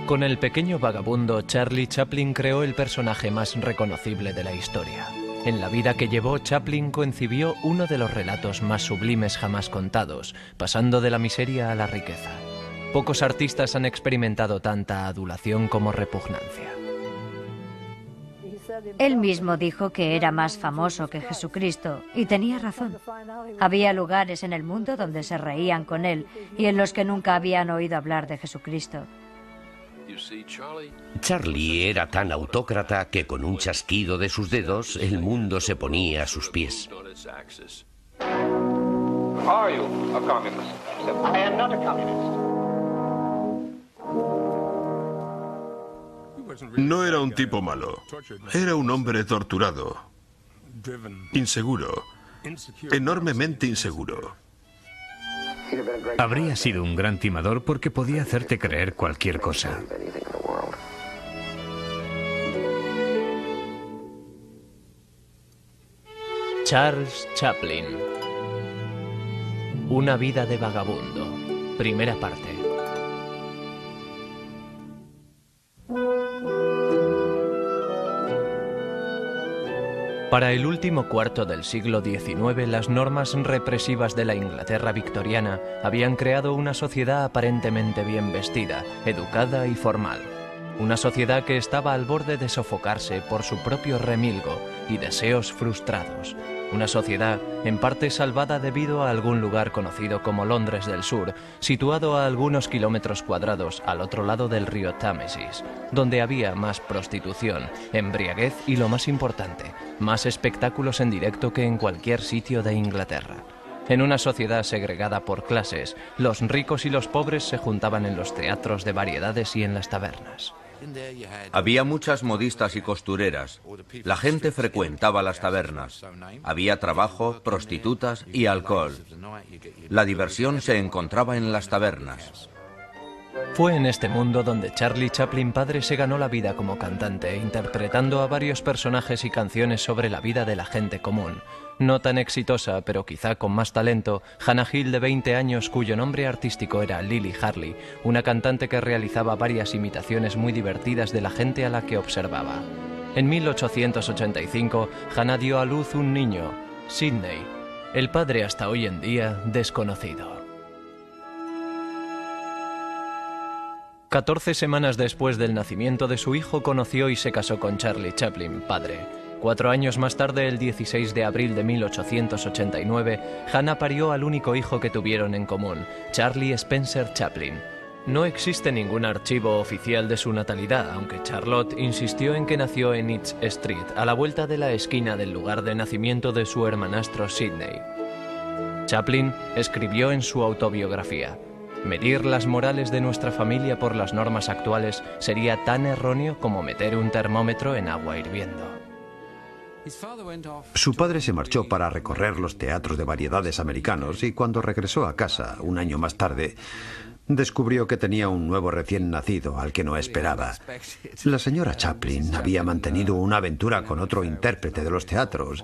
Con El pequeño vagabundo, Charlie Chaplin creó el personaje más reconocible de la historia. En la vida que llevó, Chaplin concibió uno de los relatos más sublimes jamás contados, pasando de la miseria a la riqueza. Pocos artistas han experimentado tanta adulación como repugnancia. Él mismo dijo que era más famoso que Jesucristo, y tenía razón. Había lugares en el mundo donde se reían con él y en los que nunca habían oído hablar de Jesucristo. Charlie era tan autócrata que con un chasquido de sus dedos el mundo se ponía a sus pies. No era un tipo malo. Era un hombre torturado, inseguro, enormemente inseguro. Habría sido un gran timador porque podía hacerte creer cualquier cosa. Charles Chaplin. Una vida de vagabundo. Primera parte. Para el último cuarto del siglo XIX, las normas represivas de la Inglaterra victoriana habían creado una sociedad aparentemente bien vestida, educada y formal. Una sociedad que estaba al borde de sofocarse por su propio remilgo y deseos frustrados. Una sociedad en parte salvada debido a algún lugar conocido como Londres del Sur, situado a algunos kilómetros cuadrados al otro lado del río Támesis, donde había más prostitución, embriaguez y, lo más importante, más espectáculos en directo que en cualquier sitio de Inglaterra. En una sociedad segregada por clases, los ricos y los pobres se juntaban en los teatros de variedades y en las tabernas. Había muchas modistas y costureras. La gente frecuentaba las tabernas. Había trabajo, prostitutas y alcohol. La diversión se encontraba en las tabernas. Fue en este mundo donde Charlie Chaplin padre se ganó la vida como cantante, interpretando a varios personajes y canciones sobre la vida de la gente común. No tan exitosa, pero quizá con más talento, Hannah Hill, de 20 años, cuyo nombre artístico era Lily Harley, una cantante que realizaba varias imitaciones muy divertidas de la gente a la que observaba. En 1885, Hannah dio a luz un niño, Sidney, el padre hasta hoy en día desconocido. 14 semanas después del nacimiento de su hijo, conoció y se casó con Charlie Chaplin, padre. 4 años más tarde, el 16 de abril de 1889, Hannah parió al único hijo que tuvieron en común, Charlie Spencer Chaplin. No existe ningún archivo oficial de su natalidad, aunque Charlotte insistió en que nació en East Street, a la vuelta de la esquina del lugar de nacimiento de su hermanastro Sidney. Chaplin escribió en su autobiografía: medir las morales de nuestra familia por las normas actuales sería tan erróneo como meter un termómetro en agua hirviendo. Su padre se marchó para recorrer los teatros de variedades americanos y cuando regresó a casa, un año más tarde, descubrió que tenía un nuevo recién nacido al que no esperaba. La señora Chaplin había mantenido una aventura con otro intérprete de los teatros.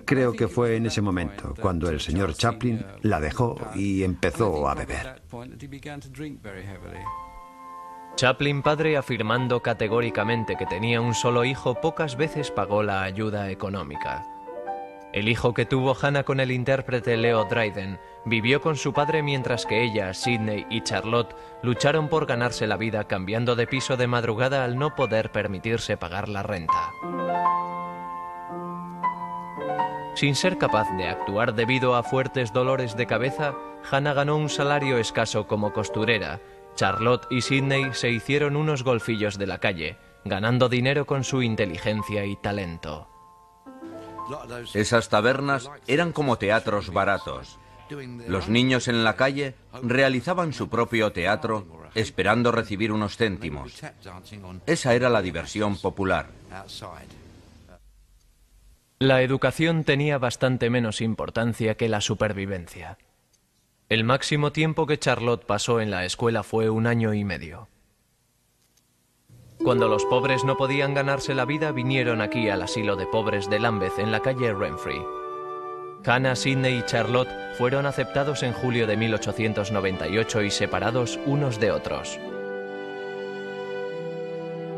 Creo que fue en ese momento cuando el señor Chaplin la dejó y empezó a beber. Chaplin padre, afirmando categóricamente que tenía un solo hijo, pocas veces pagó la ayuda económica. El hijo que tuvo Hannah con el intérprete Leo Dryden vivió con su padre mientras que ella, Sidney y Charlotte lucharon por ganarse la vida cambiando de piso de madrugada al no poder permitirse pagar la renta. Sin ser capaz de actuar debido a fuertes dolores de cabeza, Hannah ganó un salario escaso como costurera. Charlotte y Sidney se hicieron unos golfillos de la calle, ganando dinero con su inteligencia y talento. Esas tabernas eran como teatros baratos. Los niños en la calle realizaban su propio teatro esperando recibir unos céntimos. Esa era la diversión popular. La educación tenía bastante menos importancia que la supervivencia. El máximo tiempo que Charlotte pasó en la escuela fue 1 año y medio. Cuando los pobres no podían ganarse la vida, vinieron aquí al asilo de pobres de Lambeth, en la calle Renfrey. Hannah, Sidney y Charlotte fueron aceptados en julio de 1898 y separados unos de otros.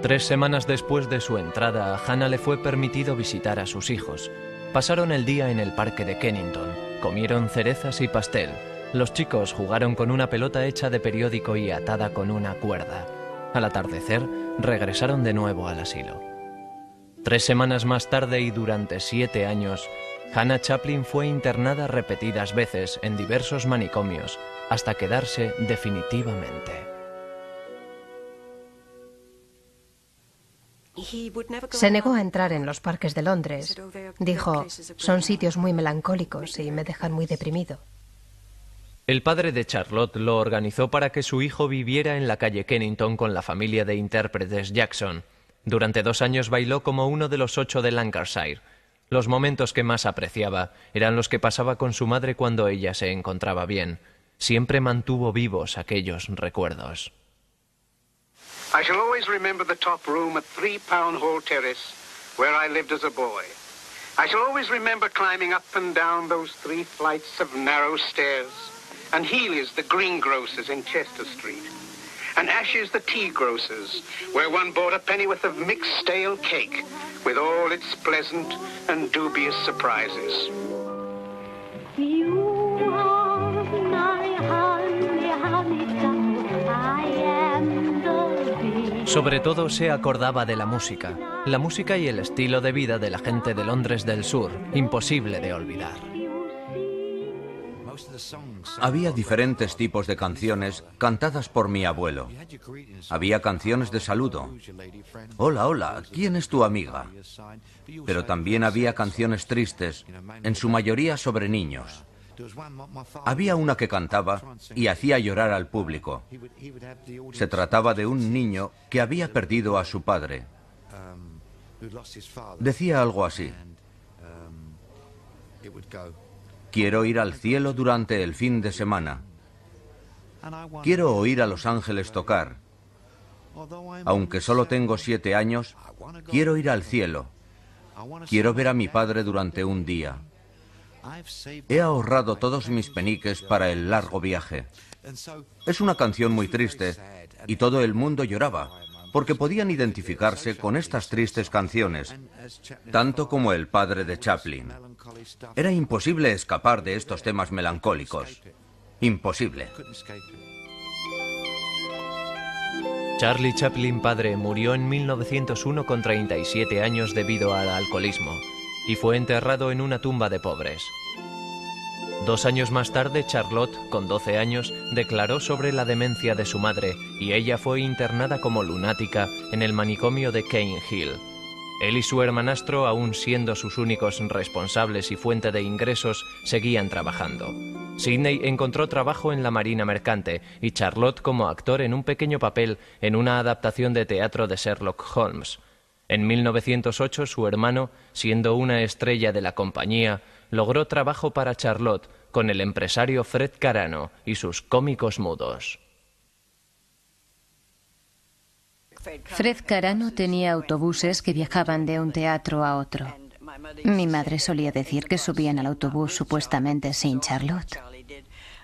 3 semanas después de su entrada, a Hannah le fue permitido visitar a sus hijos. Pasaron el día en el parque de Kennington, comieron cerezas y pastel. Los chicos jugaron con una pelota hecha de periódico y atada con una cuerda. Al atardecer, regresaron de nuevo al asilo. 3 semanas más tarde y durante 7 años, Hannah Chaplin fue internada repetidas veces en diversos manicomios hasta quedarse definitivamente. Se negó a entrar en los parques de Londres. Dijo, son sitios muy melancólicos y me dejan muy deprimido. El padre de Charlotte lo organizó para que su hijo viviera en la calle Kennington con la familia de intérpretes Jackson. Durante 2 años bailó como uno de los 8 de Lancashire. Los momentos que más apreciaba eran los que pasaba con su madre cuando ella se encontraba bien. Siempre mantuvo vivos aquellos recuerdos. I shall always remember the top room at 3 Pound Hall Terrace, where I lived as a boy. I shall always remember climbing up and down those 3 flights of narrow stairs, and Healy's, the greengrocers in Chester Street, and Ash's, the tea grocers, where one bought a pennyworth of mixed stale cake, with all its pleasant and dubious surprises. You are my honey, honeysuckle, I am the bee. Sobre todo se acordaba de la música y el estilo de vida de la gente de Londres del Sur, imposible de olvidar. Había diferentes tipos de canciones cantadas por mi abuelo. Había canciones de saludo. Hola, hola, ¿quién es tu amiga? Pero también había canciones tristes, en su mayoría sobre niños. Había una que cantaba y hacía llorar al público. Se trataba de un niño que había perdido a su padre. Decía algo así: quiero ir al cielo durante el fin de semana. Quiero oír a los ángeles tocar. Aunque solo tengo 7 años, quiero ir al cielo. Quiero ver a mi padre durante un día. He ahorrado todos mis peniques para el largo viaje. Es una canción muy triste y todo el mundo lloraba, porque podían identificarse con estas tristes canciones, tanto como el padre de Chaplin. Era imposible escapar de estos temas melancólicos. Imposible. Charlie Chaplin padre murió en 1901 con 37 años debido al alcoholismo y fue enterrado en una tumba de pobres. 2 años más tarde, Charlotte, con 12 años, declaró sobre la demencia de su madre y ella fue internada como lunática en el manicomio de Cane Hill. Él y su hermanastro, aún siendo sus únicos responsables y fuente de ingresos, seguían trabajando. Sidney encontró trabajo en la Marina Mercante y Charlotte como actor en un pequeño papel en una adaptación de teatro de Sherlock Holmes. En 1908, su hermano, siendo una estrella de la compañía, logró trabajo para Charlotte con el empresario Fred Carano y sus cómicos mudos. Fred Carano tenía autobuses que viajaban de un teatro a otro. Mi madre solía decir que subían al autobús supuestamente sin Charlotte.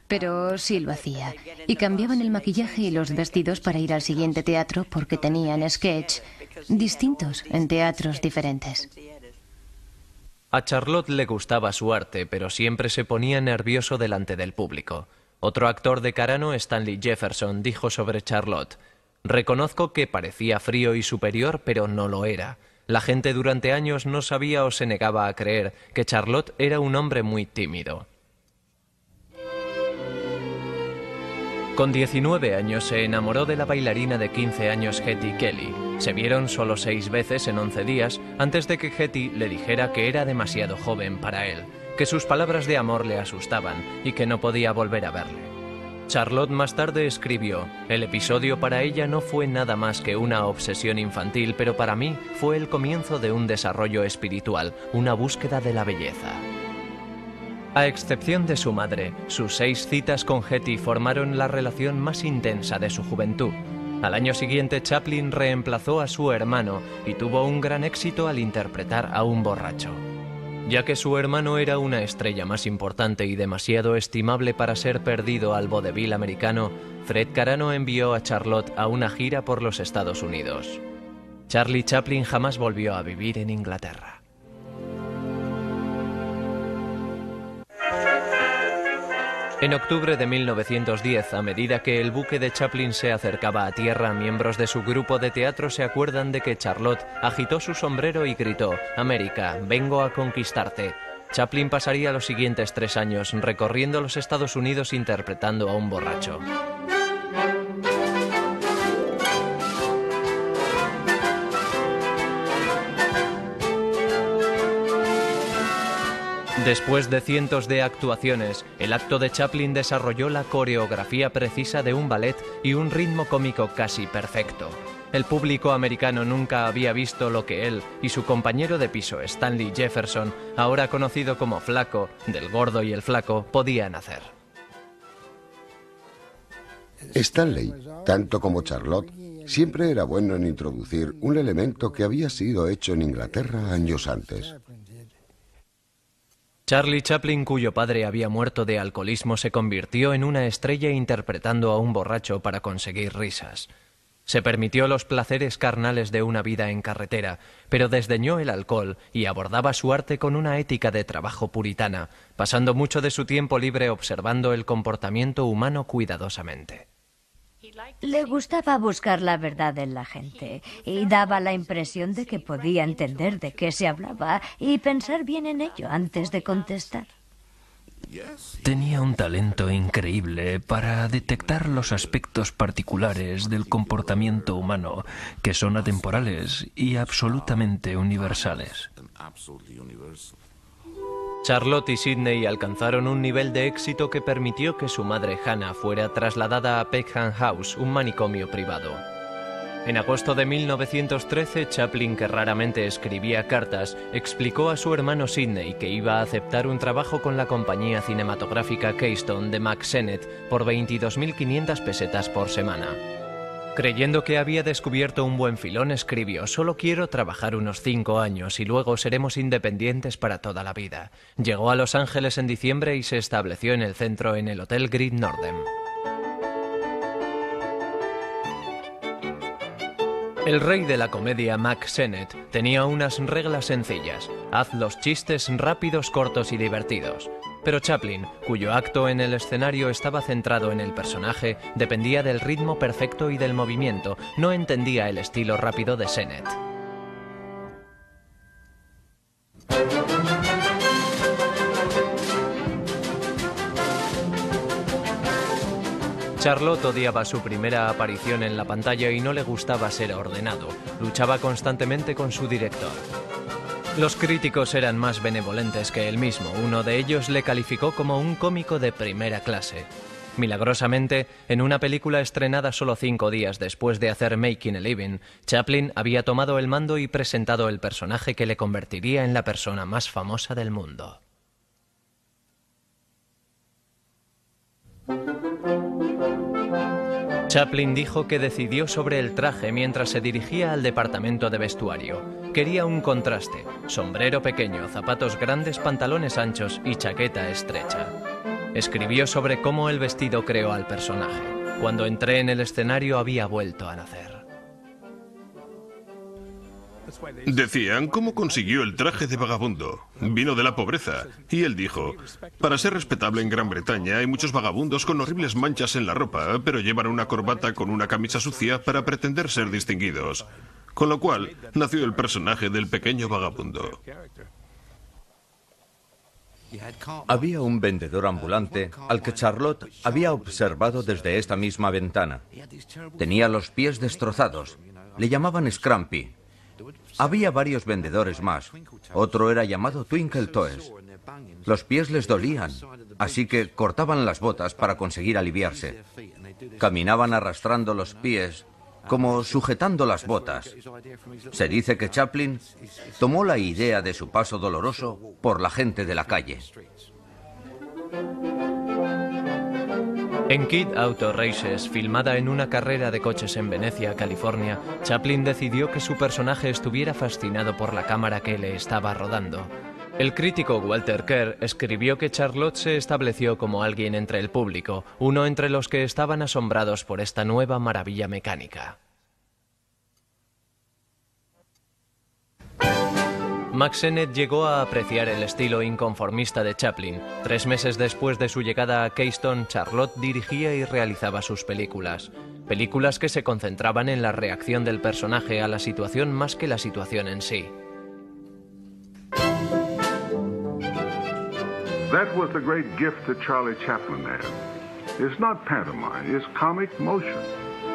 Pero sí lo hacía. Y cambiaban el maquillaje y los vestidos para ir al siguiente teatro porque tenían sketch distintos en teatros diferentes. A Charlotte le gustaba su arte, pero siempre se ponía nervioso delante del público. Otro actor de Carano, Stanley Jefferson, dijo sobre Charlotte: reconozco que parecía frío y superior, pero no lo era. La gente durante años no sabía o se negaba a creer que Charlotte era un hombre muy tímido. Con 19 años se enamoró de la bailarina de 15 años Hetty Kelly. Se vieron solo 6 veces en 11 días antes de que Hetty le dijera que era demasiado joven para él, que sus palabras de amor le asustaban y que no podía volver a verle. Charlotte más tarde escribió: el episodio para ella no fue nada más que una obsesión infantil, pero para mí fue el comienzo de un desarrollo espiritual, una búsqueda de la belleza. A excepción de su madre, sus 6 citas con Hetty formaron la relación más intensa de su juventud. Al año siguiente, Chaplin reemplazó a su hermano y tuvo un gran éxito al interpretar a un borracho. Ya que su hermano era una estrella más importante y demasiado estimable para ser perdido al vodevil americano, Fred Carano envió a Charlotte a una gira por los Estados Unidos. Charlie Chaplin jamás volvió a vivir en Inglaterra. En octubre de 1910, a medida que el buque de Chaplin se acercaba a tierra, miembros de su grupo de teatro se acuerdan de que Charlotte agitó su sombrero y gritó: «América, vengo a conquistarte». Chaplin pasaría los siguientes 3 años recorriendo los Estados Unidos interpretando a un borracho. Después de cientos de actuaciones, el acto de Chaplin desarrolló la coreografía precisa de un ballet y un ritmo cómico casi perfecto. El público americano nunca había visto lo que él y su compañero de piso, Stanley Jefferson, ahora conocido como Flaco, del Gordo y el Flaco, podían hacer. Stanley, tanto como Charlotte, siempre era bueno en introducir un elemento que había sido hecho en Inglaterra años antes. Charlie Chaplin, cuyo padre había muerto de alcoholismo, se convirtió en una estrella interpretando a un borracho para conseguir risas. Se permitió los placeres carnales de una vida en carretera, pero desdeñó el alcohol y abordaba su arte con una ética de trabajo puritana, pasando mucho de su tiempo libre observando el comportamiento humano cuidadosamente. Le gustaba buscar la verdad en la gente y daba la impresión de que podía entender de qué se hablaba y pensar bien en ello antes de contestar. Tenía un talento increíble para detectar los aspectos particulares del comportamiento humano que son atemporales y absolutamente universales. Charlotte y Sidney alcanzaron un nivel de éxito que permitió que su madre Hannah fuera trasladada a Peckham House, un manicomio privado. En agosto de 1913, Chaplin, que raramente escribía cartas, explicó a su hermano Sidney que iba a aceptar un trabajo con la compañía cinematográfica Keystone de Mack Sennett por 22.500 pesetas por semana. Creyendo que había descubierto un buen filón, escribió: «Solo quiero trabajar unos 5 años y luego seremos independientes para toda la vida». Llegó a Los Ángeles en diciembre y se estableció en el centro en el Hotel Great Northern. El rey de la comedia, Mack Sennett, tenía unas reglas sencillas: haz los chistes rápidos, cortos y divertidos. Pero Chaplin, cuyo acto en el escenario estaba centrado en el personaje, dependía del ritmo perfecto y del movimiento, no entendía el estilo rápido de Sennett. Charlotte odiaba su primera aparición en la pantalla y no le gustaba ser ordenado. Luchaba constantemente con su director. Los críticos eran más benevolentes que él mismo. Uno de ellos le calificó como un cómico de primera clase. Milagrosamente, en una película estrenada solo 5 días después de hacer Making a Living, Chaplin había tomado el mando y presentado el personaje que le convertiría en la persona más famosa del mundo. Chaplin dijo que decidió sobre el traje mientras se dirigía al departamento de vestuario. Quería un contraste: sombrero pequeño, zapatos grandes, pantalones anchos y chaqueta estrecha. Escribió sobre cómo el vestido creó al personaje. Cuando entré en el escenario había vuelto a nacer. Decían: ¿cómo consiguió el traje de vagabundo? Vino de la pobreza. Y él dijo: para ser respetable en Gran Bretaña hay muchos vagabundos con horribles manchas en la ropa, pero llevan una corbata con una camisa sucia para pretender ser distinguidos. Con lo cual nació el personaje del pequeño vagabundo. Había un vendedor ambulante al que Charlotte había observado desde esta misma ventana. Tenía los pies destrozados. Le llamaban Scrumpy. Había varios vendedores más. Otro era llamado Twinkle Toes. Los pies les dolían, así que cortaban las botas para conseguir aliviarse. Caminaban arrastrando los pies, como sujetando las botas. Se dice que Chaplin tomó la idea de su paso doloroso por la gente de la calle. En Kid Auto Races, filmada en una carrera de coches en Venecia, California, Chaplin decidió que su personaje estuviera fascinado por la cámara que le estaba rodando. El crítico Walter Kerr escribió que Charlotte se estableció como alguien entre el público, uno entre los que estaban asombrados por esta nueva maravilla mecánica. Mack Sennett llegó a apreciar el estilo inconformista de Chaplin. 3 meses después de su llegada a Keystone, Charlotte dirigía y realizaba sus películas. Películas que se concentraban en la reacción del personaje a la situación más que la situación en sí. That was the great gift that Charlie Chaplin had. It's not pantomime, it's comic motion.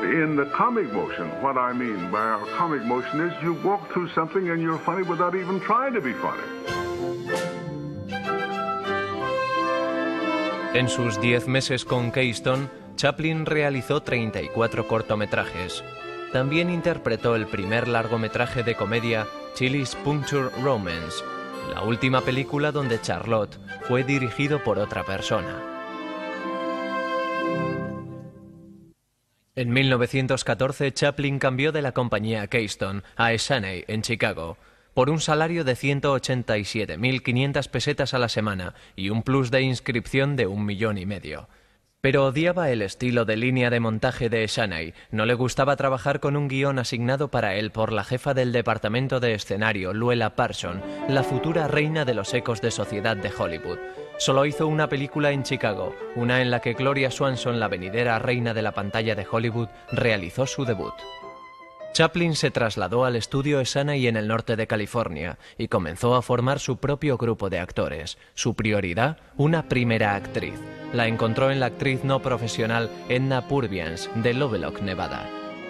In the comic motion, what I mean by our comic motion is you walk through something and you're funny without even trying to be funny. En sus 10 meses con Keystone, Chaplin realizó 34 cortometrajes. También interpretó el primer largometraje de comedia Chili's Puncture Romance, la última película donde Charlotte fue dirigido por otra persona. En 1914, Chaplin cambió de la compañía Keystone a Essanay, en Chicago, por un salario de 187.500 pesetas a la semana y un plus de inscripción de 1,5 millones. Pero odiaba el estilo de línea de montaje de Essanay. No le gustaba trabajar con un guión asignado para él por la jefa del departamento de escenario, Luella Parson, la futura reina de los ecos de sociedad de Hollywood. Solo hizo una película en Chicago, una en la que Gloria Swanson, la venidera reina de la pantalla de Hollywood, realizó su debut. Chaplin se trasladó al estudio Essanay en el norte de California y comenzó a formar su propio grupo de actores. Su prioridad, una primera actriz. La encontró en la actriz no profesional Edna Purviance, de Lovelock, Nevada.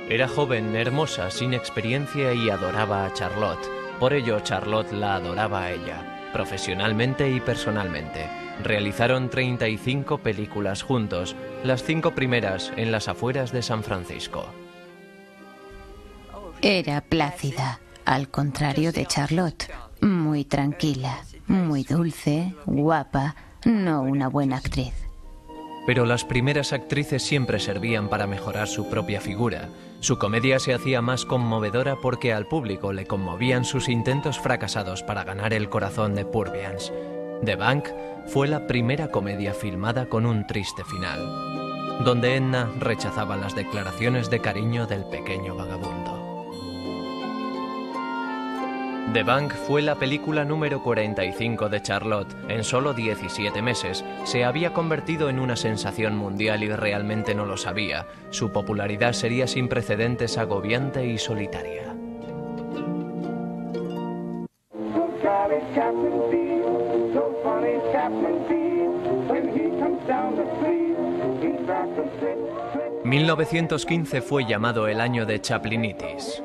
Era joven, hermosa, sin experiencia y adoraba a Charlotte. Por ello, Charlotte la adoraba a ella, profesionalmente y personalmente. Realizaron 35 películas juntos, las 5 primeras en las afueras de San Francisco. Era plácida, al contrario de Charlotte, muy tranquila, muy dulce, guapa, no una buena actriz. Pero las primeras actrices siempre servían para mejorar su propia figura. Su comedia se hacía más conmovedora porque al público le conmovían sus intentos fracasados para ganar el corazón de Purviance. The Bank fue la primera comedia filmada con un triste final, donde Edna rechazaba las declaraciones de cariño del pequeño vagabundo. The Bank fue la película número 45 de Charlotte. En solo 17 meses se había convertido en una sensación mundial y realmente no lo sabía. Su popularidad sería sin precedentes, agobiante y solitaria. ...1915 fue llamado el año de Chaplinitis.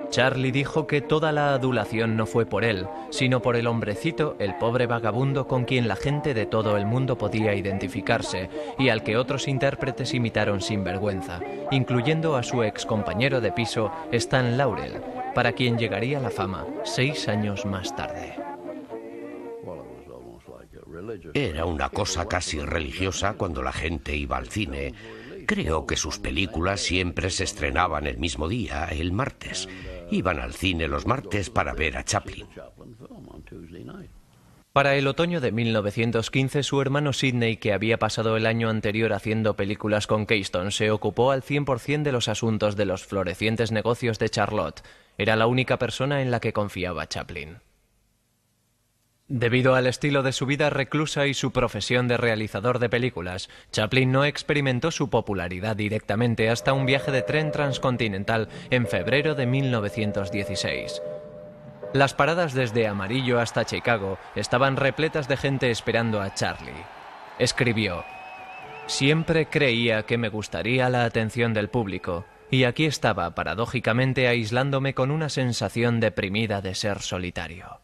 Charlie dijo que toda la adulación no fue por él, sino por el hombrecito, el pobre vagabundo con quien la gente de todo el mundo podía identificarse y al que otros intérpretes imitaron sin vergüenza, incluyendo a su excompañero de piso, Stan Laurel, para quien llegaría la fama 6 años más tarde. Era una cosa casi religiosa cuando la gente iba al cine. Creo que sus películas siempre se estrenaban el mismo día, el martes. Iban al cine los martes para ver a Chaplin. Para el otoño de 1915, su hermano Sidney, que había pasado el año anterior haciendo películas con Keystone, se ocupó al 100% de los asuntos de los florecientes negocios de Charlotte. Era la única persona en la que confiaba Chaplin. Debido al estilo de su vida reclusa y su profesión de realizador de películas, Chaplin no experimentó su popularidad directamente hasta un viaje de tren transcontinental en febrero de 1916. Las paradas desde Amarillo hasta Chicago estaban repletas de gente esperando a Charlie. Escribió: «Siempre creía que me gustaría la atención del público, y aquí estaba, paradójicamente, aislándome con una sensación deprimida de ser solitario».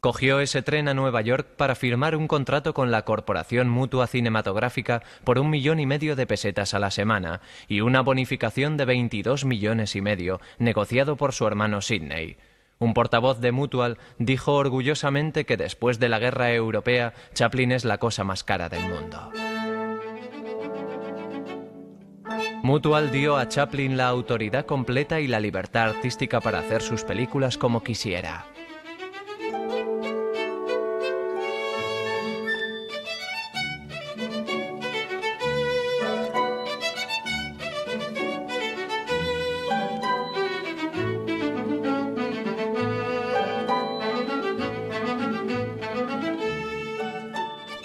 Cogió ese tren a Nueva York para firmar un contrato con la Corporación Mutua Cinematográfica por 1,5 millones de pesetas a la semana y una bonificación de 22,5 millones, negociado por su hermano Sidney. Un portavoz de Mutual dijo orgullosamente que después de la guerra europea, Chaplin es la cosa más cara del mundo. Mutual dio a Chaplin la autoridad completa y la libertad artística para hacer sus películas como quisiera.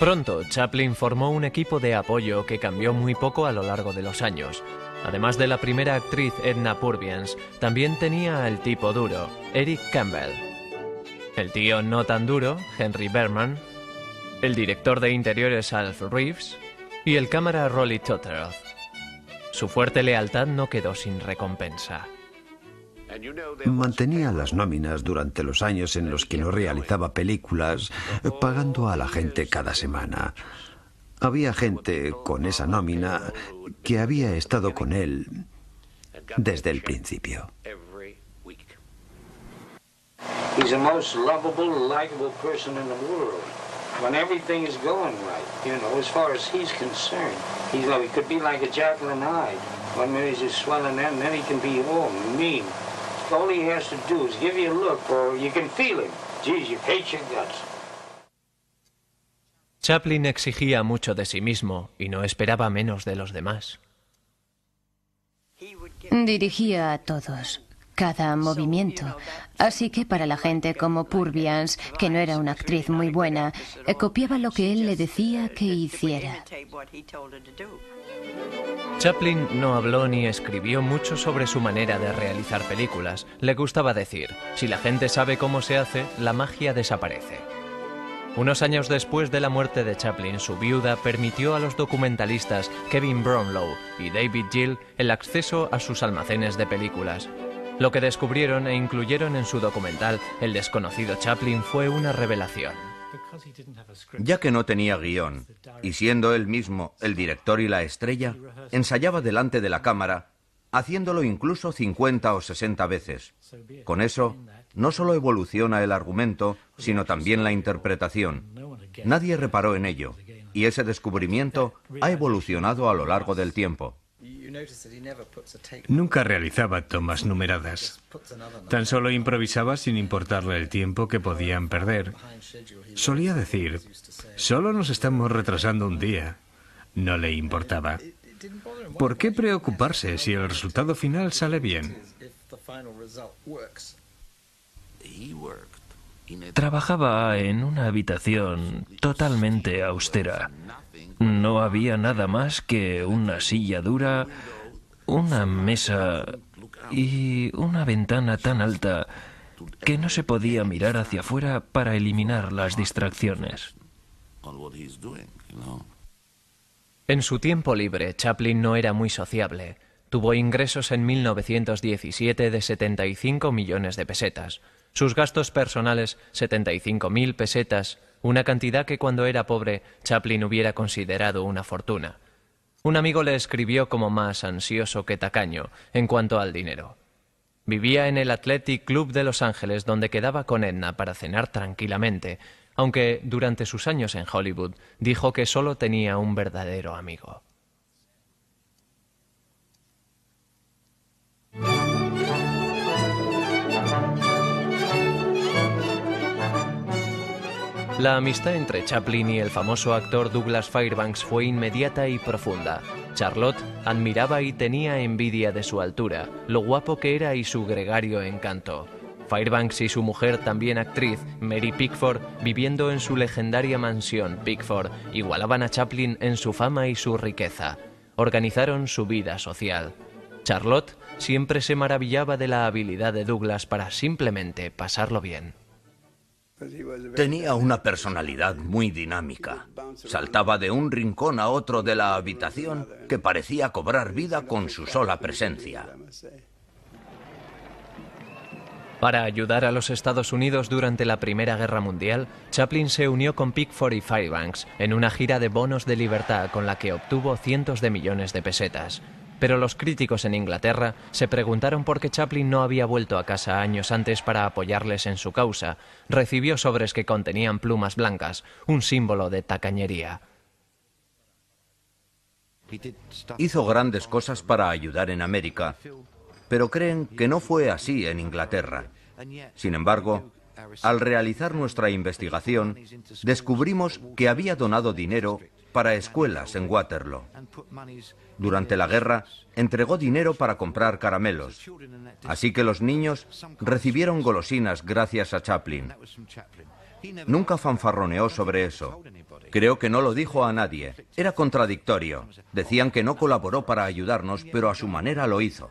Pronto, Chaplin formó un equipo de apoyo que cambió muy poco a lo largo de los años. Además de la primera actriz Edna Purviance, también tenía el tipo duro, Eric Campbell, el tío no tan duro, Henry Berman, el director de interiores Alf Reeves y el cámara Rolly Totteroth. Su fuerte lealtad no quedó sin recompensa. Mantenía las nóminas durante los años en los que no realizaba películas, pagando a la gente cada semana. Había gente con esa nómina que había estado con él desde el principio. He's the most lovable, likable person in the world. When everything is going right, you know, as far as he's concerned. He could be like a Jekyll and Hyde. One minute he's swelling and then he can be mean. All he has to do is give you a look or you can feel him. Geez, you hate your guts. Chaplin exigía mucho de sí mismo y no esperaba menos de los demás. Dirigía a todos, cada movimiento. Así que para la gente como Purviance, que no era una actriz muy buena, copiaba lo que él le decía que hiciera. Chaplin no habló ni escribió mucho sobre su manera de realizar películas. Le gustaba decir, si la gente sabe cómo se hace, la magia desaparece. Unos años después de la muerte de Chaplin, su viuda permitió a los documentalistas Kevin Brownlow y David Gill el acceso a sus almacenes de películas. Lo que descubrieron e incluyeron en su documental El desconocido Chaplin fue una revelación. Ya que no tenía guión, y siendo él mismo el director y la estrella, ensayaba delante de la cámara, haciéndolo incluso 50 o 60 veces. Con eso, no solo evoluciona el argumento, sino también la interpretación. Nadie reparó en ello, y ese descubrimiento ha evolucionado a lo largo del tiempo. Nunca realizaba tomas numeradas. Tan solo improvisaba sin importarle el tiempo que podían perder. Solía decir, solo nos estamos retrasando un día. No le importaba. ¿Por qué preocuparse si el resultado final sale bien? Trabajaba en una habitación totalmente austera. No había nada más que una silla dura, una mesa y una ventana tan alta que no se podía mirar hacia afuera para eliminar las distracciones. En su tiempo libre, Chaplin no era muy sociable. Tuvo ingresos en 1917 de 75 millones de pesetas. Sus gastos personales, 75.000 pesetas, una cantidad que cuando era pobre, Chaplin hubiera considerado una fortuna. Un amigo le escribió como más ansioso que tacaño en cuanto al dinero. Vivía en el Athletic Club de Los Ángeles, donde quedaba con Edna para cenar tranquilamente, aunque durante sus años en Hollywood dijo que solo tenía un verdadero amigo. La amistad entre Chaplin y el famoso actor Douglas Fairbanks fue inmediata y profunda. Charlotte admiraba y tenía envidia de su altura, lo guapo que era y su gregario encanto. Fairbanks y su mujer, también actriz, Mary Pickford, viviendo en su legendaria mansión Pickford, igualaban a Chaplin en su fama y su riqueza. Organizaron su vida social. Charlotte siempre se maravillaba de la habilidad de Douglas para simplemente pasarlo bien. Tenía una personalidad muy dinámica. Saltaba de un rincón a otro de la habitación que parecía cobrar vida con su sola presencia. Para ayudar a los Estados Unidos durante la Primera Guerra Mundial, Chaplin se unió con Pickford y Fairbanks en una gira de bonos de libertad con la que obtuvo cientos de millones de pesetas. Pero los críticos en Inglaterra se preguntaron por qué Chaplin no había vuelto a casa años antes para apoyarles en su causa. Recibió sobres que contenían plumas blancas, un símbolo de tacañería. Hizo grandes cosas para ayudar en América, pero creen que no fue así en Inglaterra. Sin embargo, al realizar nuestra investigación, descubrimos que había donado dinero para escuelas en Waterloo. Durante la guerra, entregó dinero para comprar caramelos. Así que los niños recibieron golosinas gracias a Chaplin. Nunca fanfarroneó sobre eso. Creo que no lo dijo a nadie. Era contradictorio. Decían que no colaboró para ayudarnos, pero a su manera lo hizo.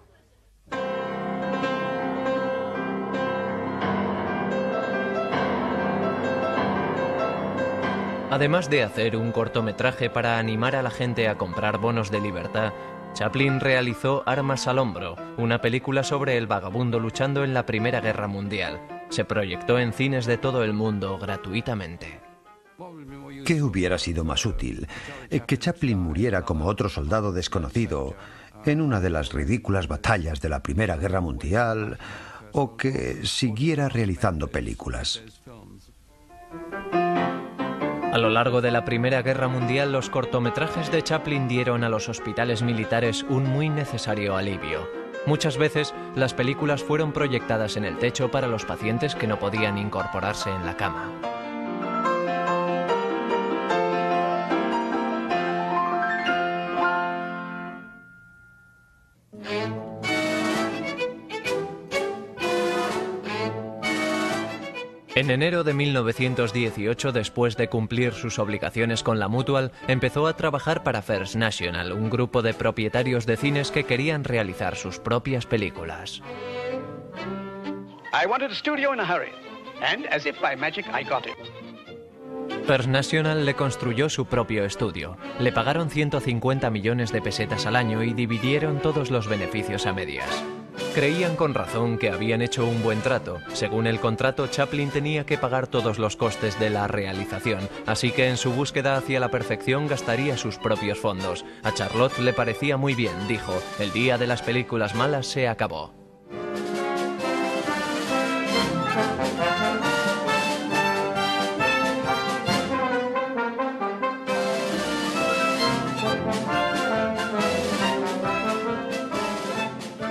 Además de hacer un cortometraje para animar a la gente a comprar bonos de libertad, Chaplin realizó Armas al hombro, una película sobre el vagabundo luchando en la Primera Guerra Mundial. Se proyectó en cines de todo el mundo gratuitamente. ¿Qué hubiera sido más útil? ¿Que Chaplin muriera como otro soldado desconocido en una de las ridículas batallas de la Primera Guerra Mundial o que siguiera realizando películas? A lo largo de la Primera Guerra Mundial, los cortometrajes de Chaplin dieron a los hospitales militares un muy necesario alivio. Muchas veces, las películas fueron proyectadas en el techo para los pacientes que no podían incorporarse en la cama. En enero de 1918, después de cumplir sus obligaciones con la Mutual, empezó a trabajar para First National, un grupo de propietarios de cines que querían realizar sus propias películas. I wanted a studio in a hurry, and as if by magic I got it. First National le construyó su propio estudio. Le pagaron 150 millones de pesetas al año y dividieron todos los beneficios a medias. Creían con razón que habían hecho un buen trato. Según el contrato, Chaplin tenía que pagar todos los costes de la realización, así que en su búsqueda hacia la perfección gastaría sus propios fondos. A Charlotte le parecía muy bien, dijo, el día de las películas malas se acabó.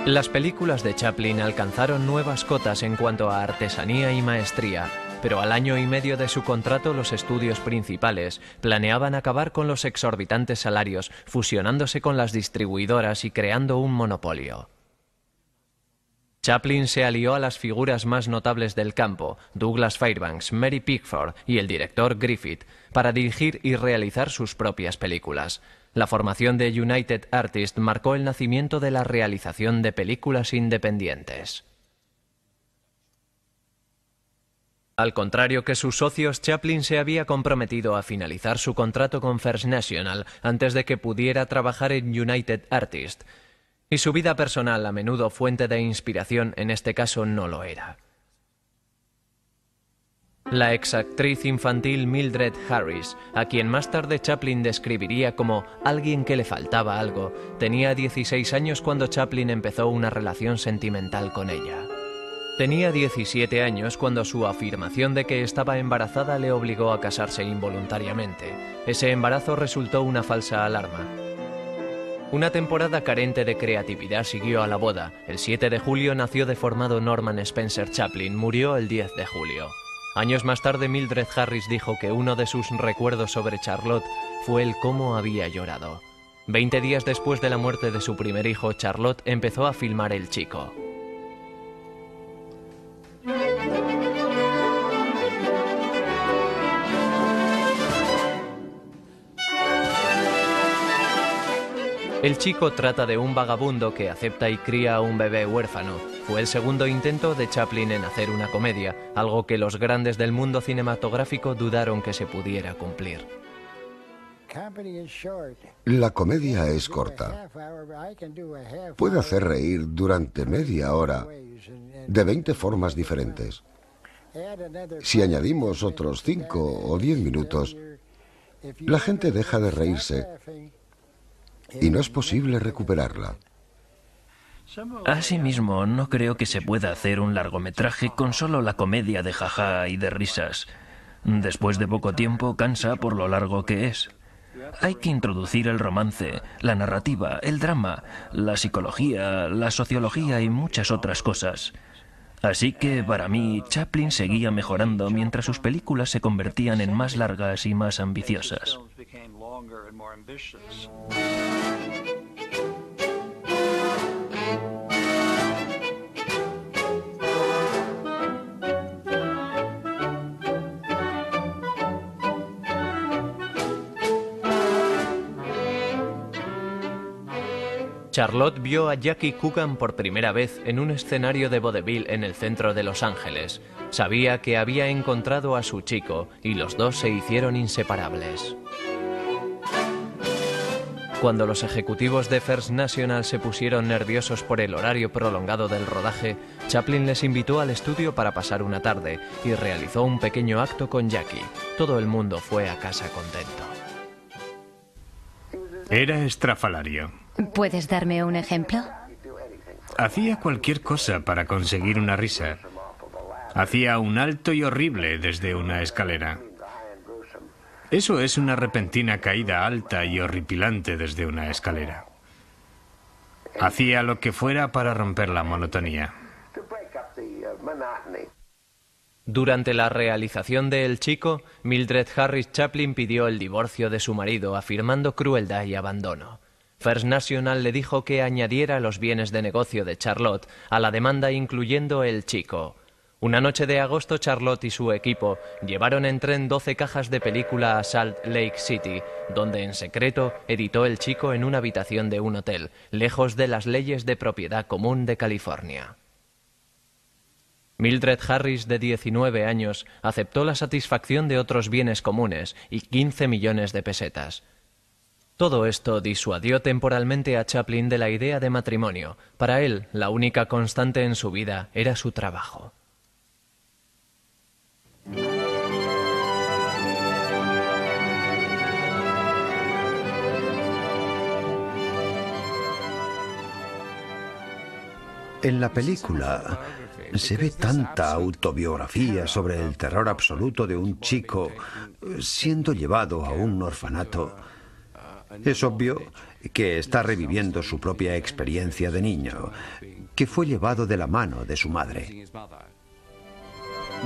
Las películas de Chaplin alcanzaron nuevas cotas en cuanto a artesanía y maestría, pero al año y medio de su contrato los estudios principales planeaban acabar con los exorbitantes salarios, fusionándose con las distribuidoras y creando un monopolio. Chaplin se alió a las figuras más notables del campo, Douglas Fairbanks, Mary Pickford y el director Griffith, para dirigir y realizar sus propias películas. La formación de United Artists marcó el nacimiento de la realización de películas independientes. Al contrario que sus socios, Chaplin se había comprometido a finalizar su contrato con First National antes de que pudiera trabajar en United Artists, y su vida personal, a menudo fuente de inspiración, en este caso no lo era. La exactriz infantil Mildred Harris, a quien más tarde Chaplin describiría como alguien que le faltaba algo, tenía 16 años cuando Chaplin empezó una relación sentimental con ella. Tenía 17 años cuando su afirmación de que estaba embarazada le obligó a casarse involuntariamente. Ese embarazo resultó una falsa alarma. Una temporada carente de creatividad siguió a la boda. El 7 de julio nació deformado Norman Spencer Chaplin, murió el 10 de julio. Años más tarde, Mildred Harris dijo que uno de sus recuerdos sobre Charlotte fue el cómo había llorado. 20 días después de la muerte de su primer hijo, Charlotte empezó a filmar El Chico. El Chico trata de un vagabundo que acepta y cría a un bebé huérfano. Fue el segundo intento de Chaplin en hacer una comedia, algo que los grandes del mundo cinematográfico dudaron que se pudiera cumplir. La comedia es corta. Puede hacer reír durante media hora de 20 formas diferentes. Si añadimos otros 5 o 10 minutos, la gente deja de reírse y no es posible recuperarla. Asimismo, no creo que se pueda hacer un largometraje con solo la comedia de jaja y de risas. Después de poco tiempo cansa por lo largo que es. Hay que introducir el romance, la narrativa, el drama, la psicología, la sociología y muchas otras cosas. Así que, para mí, Chaplin seguía mejorando mientras sus películas se convertían en más largas y más ambiciosas. Charlotte vio a Jackie Coogan por primera vez en un escenario de vodevil en el centro de Los Ángeles. Sabía que había encontrado a su chico y los dos se hicieron inseparables. Cuando los ejecutivos de First National se pusieron nerviosos por el horario prolongado del rodaje, Chaplin les invitó al estudio para pasar una tarde y realizó un pequeño acto con Jackie. Todo el mundo fue a casa contento. Era estrafalario. ¿Puedes darme un ejemplo? Hacía cualquier cosa para conseguir una risa. Hacía un alto y horrible desde una escalera. Eso es una repentina caída alta y horripilante desde una escalera. Hacía lo que fuera para romper la monotonía. Durante la realización de El Chico, Mildred Harris Chaplin pidió el divorcio de su marido, afirmando crueldad y abandono. First National le dijo que añadiera los bienes de negocio de Charlotte a la demanda, incluyendo El Chico. Una noche de agosto, Charlotte y su equipo llevaron en tren 12 cajas de película a Salt Lake City, donde en secreto editó El Chico en una habitación de un hotel, lejos de las leyes de propiedad común de California. Mildred Harris, de 19 años, aceptó la satisfacción de otros bienes comunes y 15 millones de pesetas. Todo esto disuadió temporalmente a Chaplin de la idea de matrimonio. Para él, la única constante en su vida era su trabajo. En la película se ve tanta autobiografía sobre el terror absoluto de un chico siendo llevado a un orfanato. Es obvio que está reviviendo su propia experiencia de niño, que fue llevado de la mano de su madre.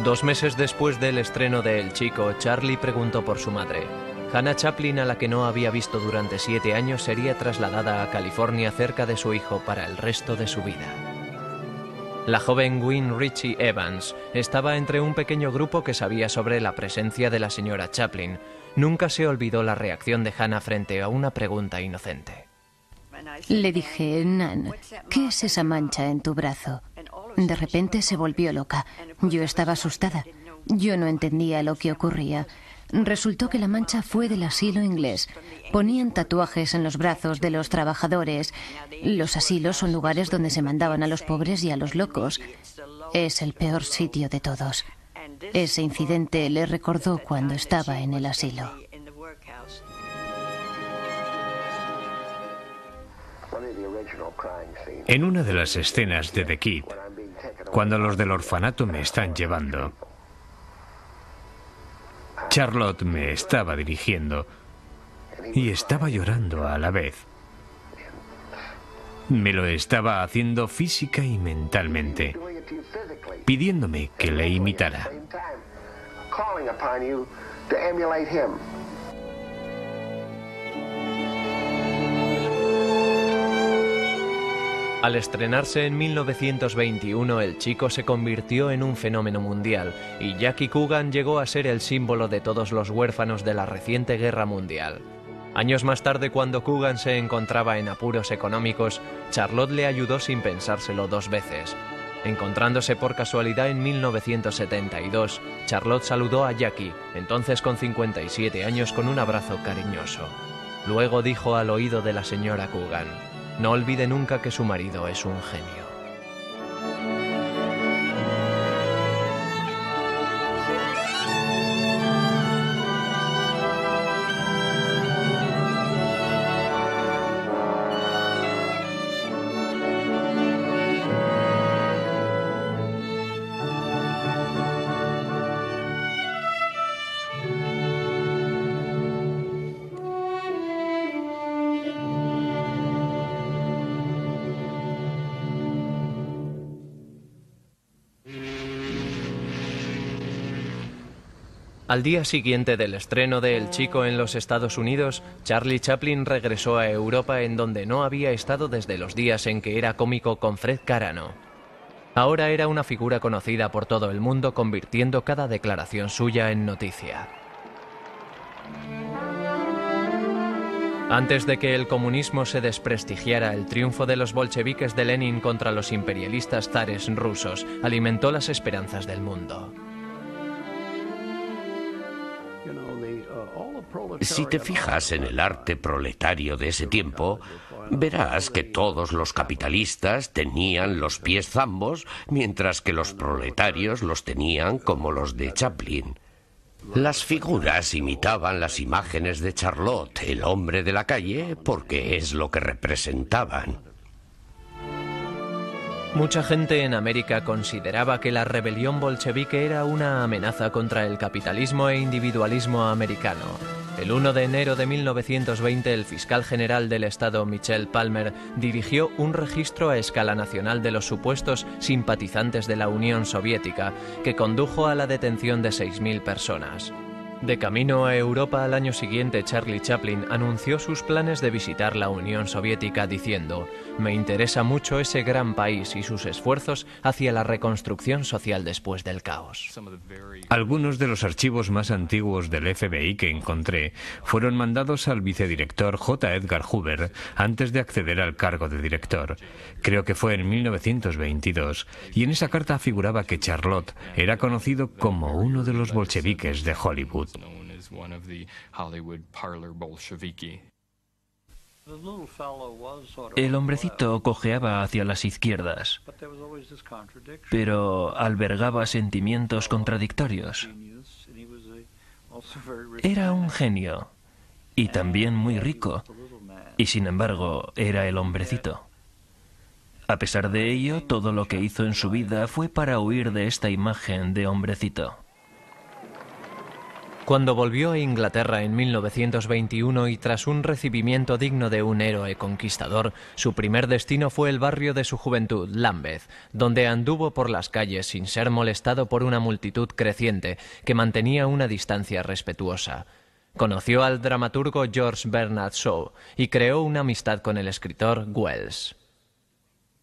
2 meses después del estreno de El Chico, Charlie preguntó por su madre. Hannah Chaplin, a la que no había visto durante 7 años, sería trasladada a California cerca de su hijo para el resto de su vida. La joven Gwen Ritchie Evans estaba entre un pequeño grupo que sabía sobre la presencia de la señora Chaplin. Nunca se olvidó la reacción de Hannah frente a una pregunta inocente. Le dije, Nan, ¿qué es esa mancha en tu brazo? De repente se volvió loca. Yo estaba asustada. Yo no entendía lo que ocurría. Resultó que la mancha fue del asilo inglés. Ponían tatuajes en los brazos de los trabajadores. Los asilos son lugares donde se mandaban a los pobres y a los locos. Es el peor sitio de todos. Ese incidente le recordó cuando estaba en el asilo. En una de las escenas de The Kid, cuando los del orfanato me están llevando, Charlotte me estaba dirigiendo y estaba llorando a la vez. Me lo estaba haciendo física y mentalmente, pidiéndome que le imitara. Al estrenarse en 1921, El Chico se convirtió en un fenómeno mundial y Jackie Coogan llegó a ser el símbolo de todos los huérfanos de la reciente guerra mundial. Años más tarde, cuando Coogan se encontraba en apuros económicos, Charlotte le ayudó sin pensárselo 2 veces. Encontrándose por casualidad en 1972, Charlotte saludó a Jackie, entonces con 57 años, con un abrazo cariñoso. Luego dijo al oído de la señora Coogan: no olvide nunca que su marido es un genio. Al día siguiente del estreno de El Chico en los Estados Unidos, Charlie Chaplin regresó a Europa, en donde no había estado desde los días en que era cómico con Fred Carano. Ahora era una figura conocida por todo el mundo, convirtiendo cada declaración suya en noticia. Antes de que el comunismo se desprestigiara, el triunfo de los bolcheviques de Lenin contra los imperialistas zares rusos alimentó las esperanzas del mundo. Si te fijas en el arte proletario de ese tiempo, verás que todos los capitalistas tenían los pies zambos, mientras que los proletarios los tenían como los de Chaplin. Las figuras imitaban las imágenes de Charlotte, el hombre de la calle, porque es lo que representaban. Mucha gente en América consideraba que la rebelión bolchevique era una amenaza contra el capitalismo e individualismo americano. El 1 de enero de 1920, el fiscal general del estado, Michel Palmer, dirigió un registro a escala nacional de los supuestos simpatizantes de la Unión Soviética, que condujo a la detención de 6.000 personas. De camino a Europa al año siguiente, Charlie Chaplin anunció sus planes de visitar la Unión Soviética diciendo: «Me interesa mucho ese gran país y sus esfuerzos hacia la reconstrucción social después del caos». Algunos de los archivos más antiguos del FBI que encontré fueron mandados al vicedirector J. Edgar Hoover antes de acceder al cargo de director. Creo que fue en 1922, y en esa carta figuraba que Charlotte era conocido como uno de los bolcheviques de Hollywood. El hombrecito cojeaba hacia las izquierdas, pero albergaba sentimientos contradictorios. Era un genio, y también muy rico, y sin embargo era el hombrecito. A pesar de ello, todo lo que hizo en su vida fue para huir de esta imagen de hombrecito. Cuando volvió a Inglaterra en 1921 y tras un recibimiento digno de un héroe conquistador, su primer destino fue el barrio de su juventud, Lambeth, donde anduvo por las calles sin ser molestado por una multitud creciente que mantenía una distancia respetuosa. Conoció al dramaturgo George Bernard Shaw y creó una amistad con el escritor Wells.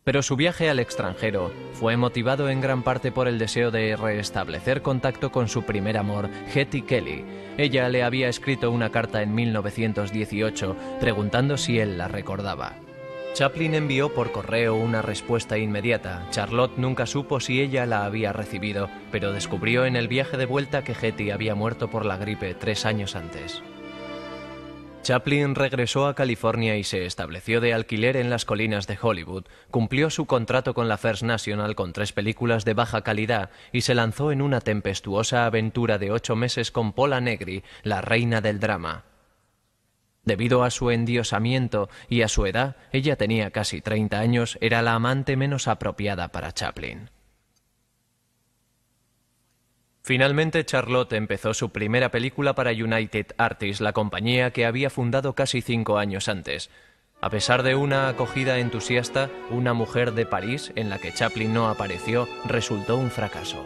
Pero su viaje al extranjero fue motivado en gran parte por el deseo de restablecer contacto con su primer amor, Hetty Kelly. Ella le había escrito una carta en 1918 preguntando si él la recordaba. Chaplin envió por correo una respuesta inmediata. Charlotte nunca supo si ella la había recibido, pero descubrió en el viaje de vuelta que Hetty había muerto por la gripe 3 años antes. Chaplin regresó a California y se estableció de alquiler en las colinas de Hollywood, cumplió su contrato con la First National con 3 películas de baja calidad y se lanzó en una tempestuosa aventura de 8 meses con Pola Negri, la reina del drama. Debido a su endiosamiento y a su edad, ella tenía casi 30 años, era la amante menos apropiada para Chaplin. Finalmente, Charlotte empezó su primera película para United Artists, la compañía que había fundado casi 5 años antes. A pesar de una acogida entusiasta, Una mujer de París, en la que Chaplin no apareció, resultó un fracaso.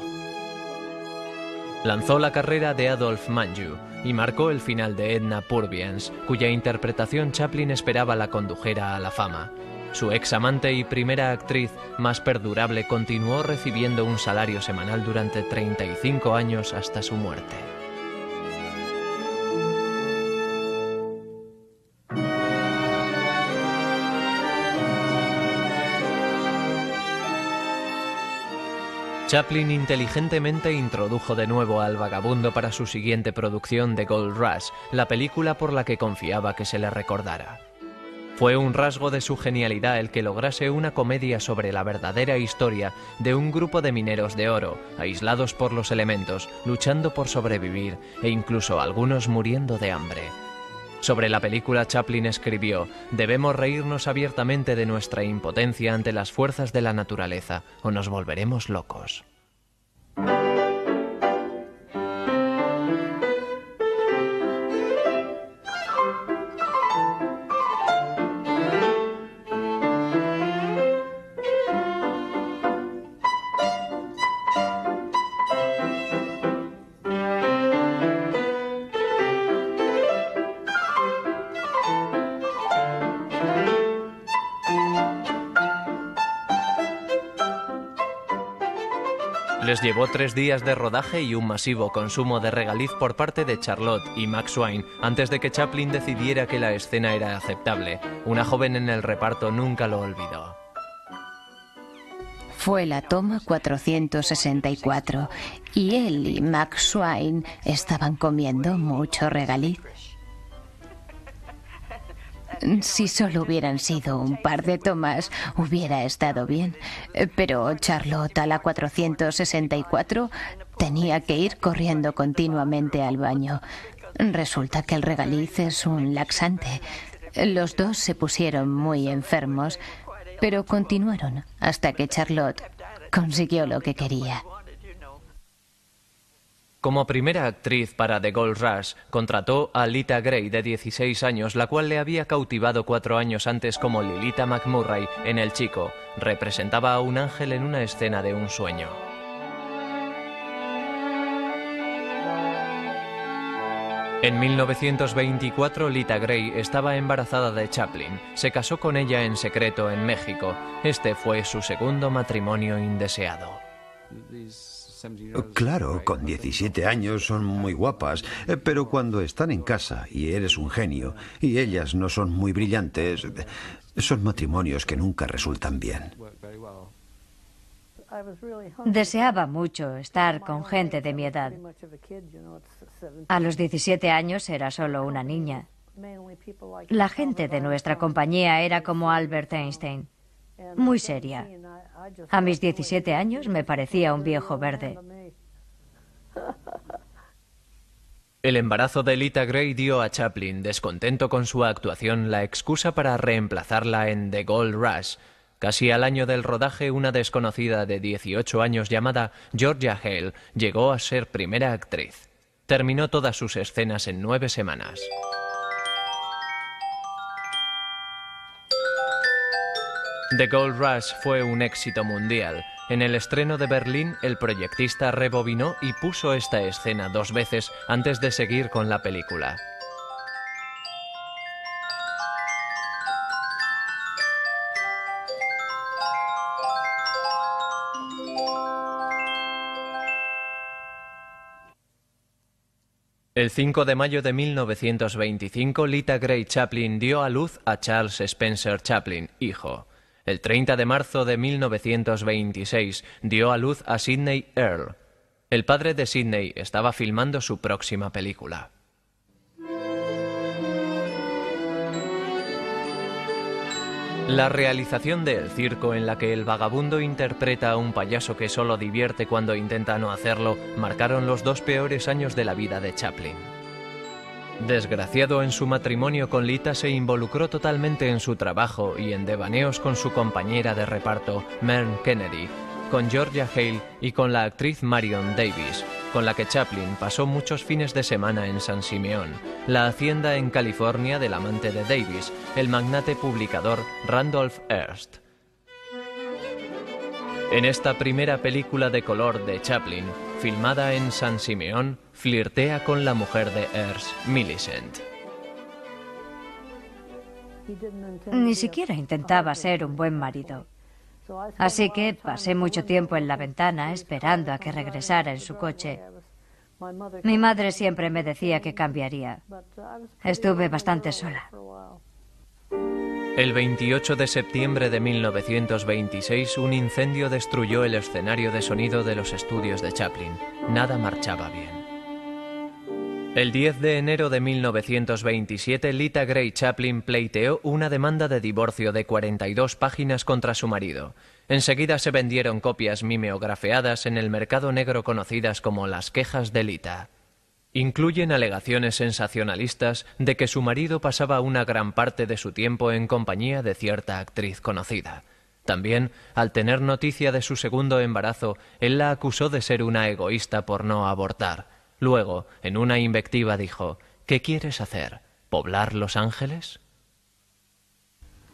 Lanzó la carrera de Adolphe Menjou y marcó el final de Edna Purviance, cuya interpretación Chaplin esperaba la condujera a la fama. Su ex amante y primera actriz más perdurable continuó recibiendo un salario semanal durante 35 años hasta su muerte. Chaplin inteligentemente introdujo de nuevo al vagabundo para su siguiente producción, The Gold Rush, la película por la que confiaba que se le recordara. Fue un rasgo de su genialidad el que lograse una comedia sobre la verdadera historia de un grupo de mineros de oro, aislados por los elementos, luchando por sobrevivir e incluso algunos muriendo de hambre. Sobre la película, Chaplin escribió: «Debemos reírnos abiertamente de nuestra impotencia ante las fuerzas de la naturaleza, o nos volveremos locos». Les llevó 3 días de rodaje y un masivo consumo de regaliz por parte de Charlotte y Max Swain antes de que Chaplin decidiera que la escena era aceptable. Una joven en el reparto nunca lo olvidó. Fue la toma 464 y él y Max Swain estaban comiendo mucho regaliz. Si solo hubieran sido un par de tomas, hubiera estado bien. Pero Charlotte, a la 464, tenía que ir corriendo continuamente al baño. Resulta que el regaliz es un laxante. Los dos se pusieron muy enfermos, pero continuaron hasta que Charlotte consiguió lo que quería. Como primera actriz para The Gold Rush, contrató a Lita Grey, de 16 años, la cual le había cautivado 4 años antes como Lilita McMurray en El Chico. Representaba a un ángel en una escena de un sueño. En 1924, Lita Grey estaba embarazada de Chaplin. Se casó con ella en secreto en México. Este fue su segundo matrimonio indeseado. Claro, con 17 años son muy guapas, pero cuando están en casa y eres un genio y ellas no son muy brillantes, son matrimonios que nunca resultan bien. Deseaba mucho estar con gente de mi edad. A los 17 años era solo una niña. La gente de nuestra compañía era como Albert Einstein, muy seria. A mis 17 años me parecía un viejo verde. El embarazo de Lita Grey dio a Chaplin, descontento con su actuación, la excusa para reemplazarla en The Gold Rush. Casi al año del rodaje, una desconocida de 18 años llamada Georgia Hale llegó a ser primera actriz. Terminó todas sus escenas en 9 semanas. The Gold Rush fue un éxito mundial. En el estreno de Berlín, el proyectista rebobinó y puso esta escena 2 veces antes de seguir con la película. El 5 de mayo de 1925, Lita Grey Chaplin dio a luz a Charles Spencer Chaplin, hijo. El 30 de marzo de 1926 dio a luz a Sidney Earle. El padre de Sidney estaba filmando su próxima película. La realización de El Circo, en la que el vagabundo interpreta a un payaso que solo divierte cuando intenta no hacerlo, marcaron los 2 peores años de la vida de Chaplin. Desgraciado en su matrimonio con Lita, se involucró totalmente en su trabajo y en devaneos con su compañera de reparto, Mern Kennedy, con Georgia Hale y con la actriz Marion Davies, con la que Chaplin pasó muchos fines de semana en San Simeón, la hacienda en California del amante de Davies, el magnate publicador Randolph Hearst. En esta primera película de color de Chaplin, filmada en San Simeón, flirtea con la mujer de Hearst, Millicent. Ni siquiera intentaba ser un buen marido. Así que pasé mucho tiempo en la ventana esperando a que regresara en su coche. Mi madre siempre me decía que cambiaría. Estuve bastante sola. El 28 de septiembre de 1926, un incendio destruyó el escenario de sonido de los estudios de Chaplin. Nada marchaba bien. El 10 de enero de 1927, Lita Grey Chaplin pleiteó una demanda de divorcio de 42 páginas contra su marido. Enseguida se vendieron copias mimeografeadas en el mercado negro conocidas como las quejas de Lita. Incluyen alegaciones sensacionalistas de que su marido pasaba una gran parte de su tiempo en compañía de cierta actriz conocida. También, al tener noticia de su segundo embarazo, él la acusó de ser una egoísta por no abortar. Luego, en una invectiva dijo: ¿qué quieres hacer? ¿Poblar Los Ángeles?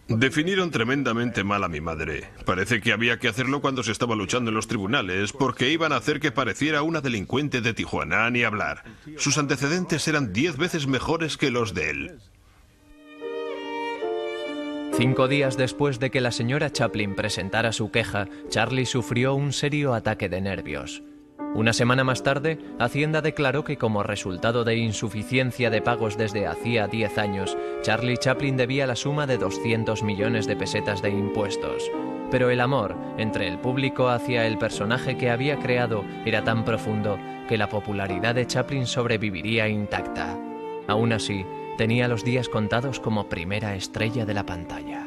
Definieron tremendamente mal a mi madre. Parece que había que hacerlo cuando se estaba luchando en los tribunales, porque iban a hacer que pareciera una delincuente de Tijuana, ni hablar. Sus antecedentes eran 10 veces mejores que los de él. 5 días después de que la señora Chaplin presentara su queja, Charlie sufrió un serio ataque de nervios. Una semana más tarde, Hacienda declaró que como resultado de insuficiencia de pagos desde hacía 10 años, Charlie Chaplin debía la suma de 200 millones de pesetas de impuestos. Pero el amor entre el público hacia el personaje que había creado era tan profundo que la popularidad de Chaplin sobreviviría intacta. Aún así, tenía los días contados como primera estrella de la pantalla.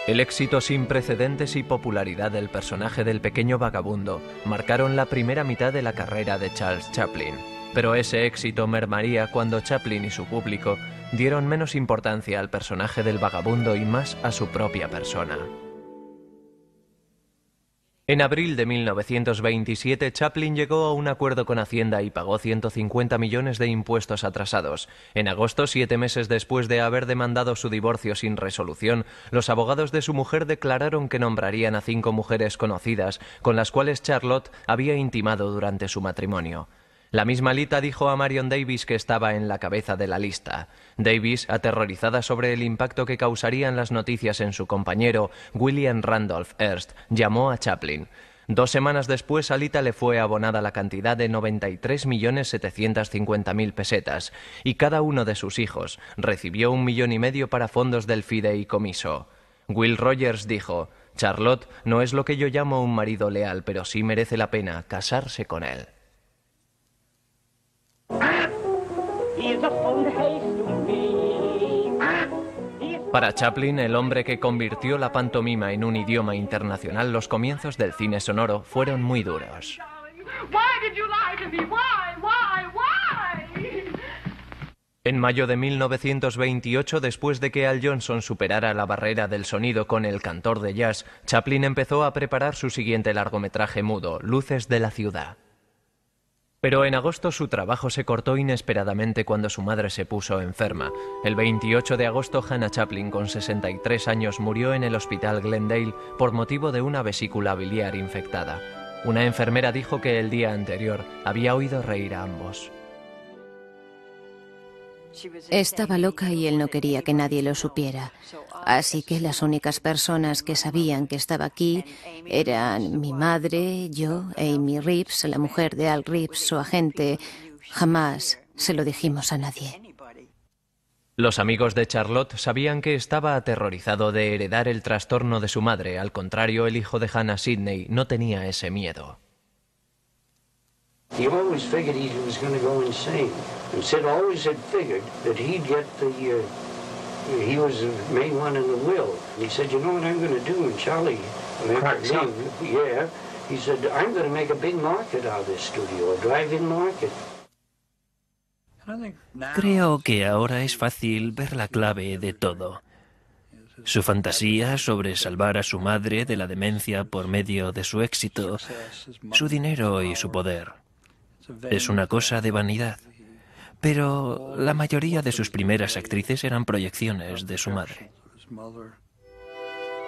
El éxito sin precedentes y popularidad del personaje del pequeño vagabundo marcaron la primera mitad de la carrera de Charles Chaplin, pero ese éxito mermaría cuando Chaplin y su público dieron menos importancia al personaje del vagabundo y más a su propia persona. En abril de 1927, Chaplin llegó a un acuerdo con Hacienda y pagó 150 millones de impuestos atrasados. En agosto, 7 meses después de haber demandado su divorcio sin resolución, los abogados de su mujer declararon que nombrarían a 5 mujeres conocidas con las cuales Charlotte había intimado durante su matrimonio. La misma Lita dijo a Marion Davies que estaba en la cabeza de la lista. Davies, aterrorizada sobre el impacto que causarían las noticias en su compañero, William Randolph Hearst, llamó a Chaplin. 2 semanas después, a Lita le fue abonada la cantidad de 93.750.000 pesetas y cada uno de sus hijos recibió 1,5 millones para fondos del fideicomiso. Will Rogers dijo: «Charlotte no es lo que yo llamo un marido leal, pero sí merece la pena casarse con él». Para Chaplin, el hombre que convirtió la pantomima en un idioma internacional, los comienzos del cine sonoro fueron muy duros. En mayo de 1928, después de que Al Johnson superara la barrera del sonido con El cantor de jazz, Chaplin empezó a preparar su siguiente largometraje mudo, Luces de la ciudad. Pero en agosto su trabajo se cortó inesperadamente cuando su madre se puso enferma. El 28 de agosto, Hannah Chaplin, con 63 años, murió en el hospital Glendale por motivo de una vesícula biliar infectada. Una enfermera dijo que el día anterior había oído reír a ambos. Estaba loca y él no quería que nadie lo supiera. Así que las únicas personas que sabían que estaba aquí eran mi madre, yo, Amy Reeves, la mujer de Al Reeves, su agente. Jamás se lo dijimos a nadie. Los amigos de Charlotte sabían que estaba aterrorizado de heredar el trastorno de su madre. Al contrario, el hijo de Hannah, Sidney, no tenía ese miedo. He always figured he was going to go insane. And Sid always had figured that he'd get he was the main one in the will. And he said, you know what I'm going to do? And Charlie, yeah, he said, I'm going to make a big market out of this studio, a drive-in market. Creo que ahora es fácil ver la clave de todo. Su fantasía sobre salvar a su madre de la demencia por medio de su éxito, su dinero y su poder. Es una cosa de vanidad. Pero la mayoría de sus primeras actrices eran proyecciones de su madre.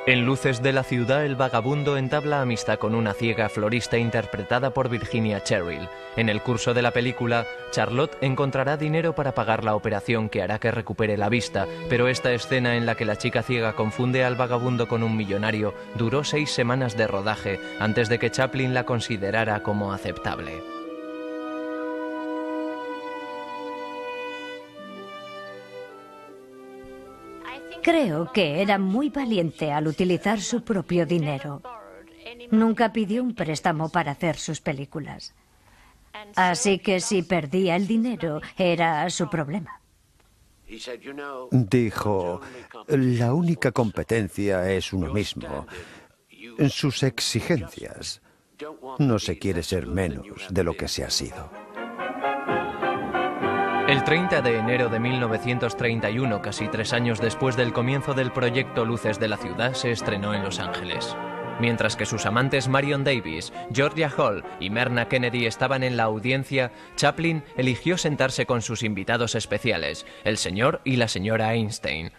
En Luces de la ciudad, el vagabundo entabla amistad con una ciega florista interpretada por Virginia Cheryl. En el curso de la película, Charlotte encontrará dinero para pagar la operación que hará que recupere la vista, pero esta escena en la que la chica ciega confunde al vagabundo con un millonario duró 6 semanas de rodaje antes de que Chaplin la considerara como aceptable. Creo que era muy valiente al utilizar su propio dinero. Nunca pidió un préstamo para hacer sus películas. Así que si perdía el dinero, era su problema. Dijo, la única competencia es uno mismo. En sus exigencias. No se quiere ser menos de lo que se ha sido. El 30 de enero de 1931, casi 3 años después del comienzo del proyecto Luces de la ciudad, se estrenó en Los Ángeles. Mientras que sus amantes Marion Davies, Georgia Hall y Myrna Kennedy estaban en la audiencia, Chaplin eligió sentarse con sus invitados especiales, el señor y la señora Einstein.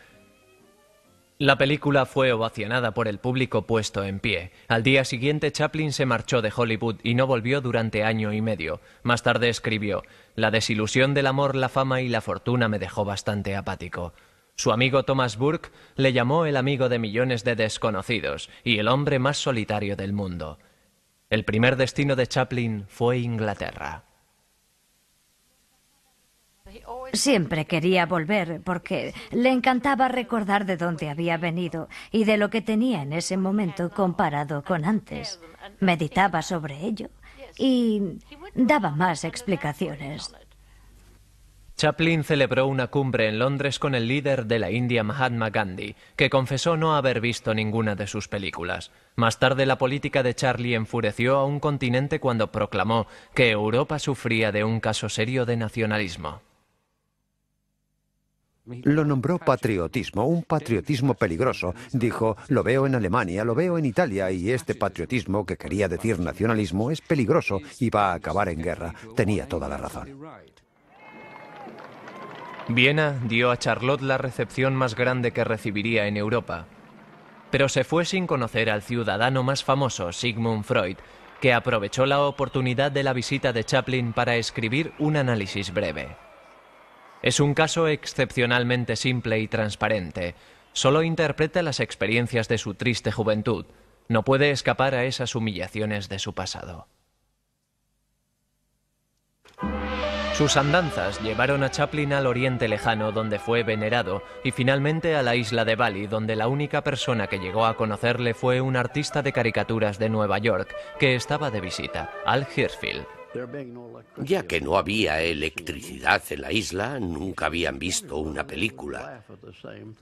La película fue ovacionada por el público puesto en pie. Al día siguiente, Chaplin se marchó de Hollywood y no volvió durante año y medio. Más tarde escribió: «La desilusión del amor, la fama y la fortuna me dejó bastante apático». Su amigo Thomas Burke le llamó el amigo de millones de desconocidos y el hombre más solitario del mundo. El primer destino de Chaplin fue Inglaterra. Siempre quería volver porque le encantaba recordar de dónde había venido y de lo que tenía en ese momento comparado con antes. Meditaba sobre ello y daba más explicaciones. Chaplin celebró una cumbre en Londres con el líder de la India, Mahatma Gandhi, que confesó no haber visto ninguna de sus películas. Más tarde, la política de Charlie enfureció a un continente cuando proclamó que Europa sufría de un caso serio de nacionalismo. Lo nombró patriotismo, un patriotismo peligroso. Dijo: lo veo en Alemania, lo veo en Italia, y este patriotismo, que quería decir nacionalismo, es peligroso y va a acabar en guerra. Tenía toda la razón. Viena dio a Charlotte la recepción más grande que recibiría en Europa. Pero se fue sin conocer al ciudadano más famoso, Sigmund Freud, que aprovechó la oportunidad de la visita de Chaplin para escribir un análisis breve. Es un caso excepcionalmente simple y transparente. Solo interpreta las experiencias de su triste juventud. No puede escapar a esas humillaciones de su pasado. Sus andanzas llevaron a Chaplin al Oriente Lejano, donde fue venerado, y finalmente a la isla de Bali, donde la única persona que llegó a conocerle fue un artista de caricaturas de Nueva York, que estaba de visita, Al Hirschfeld. Ya que no había electricidad en la isla, nunca habían visto una película.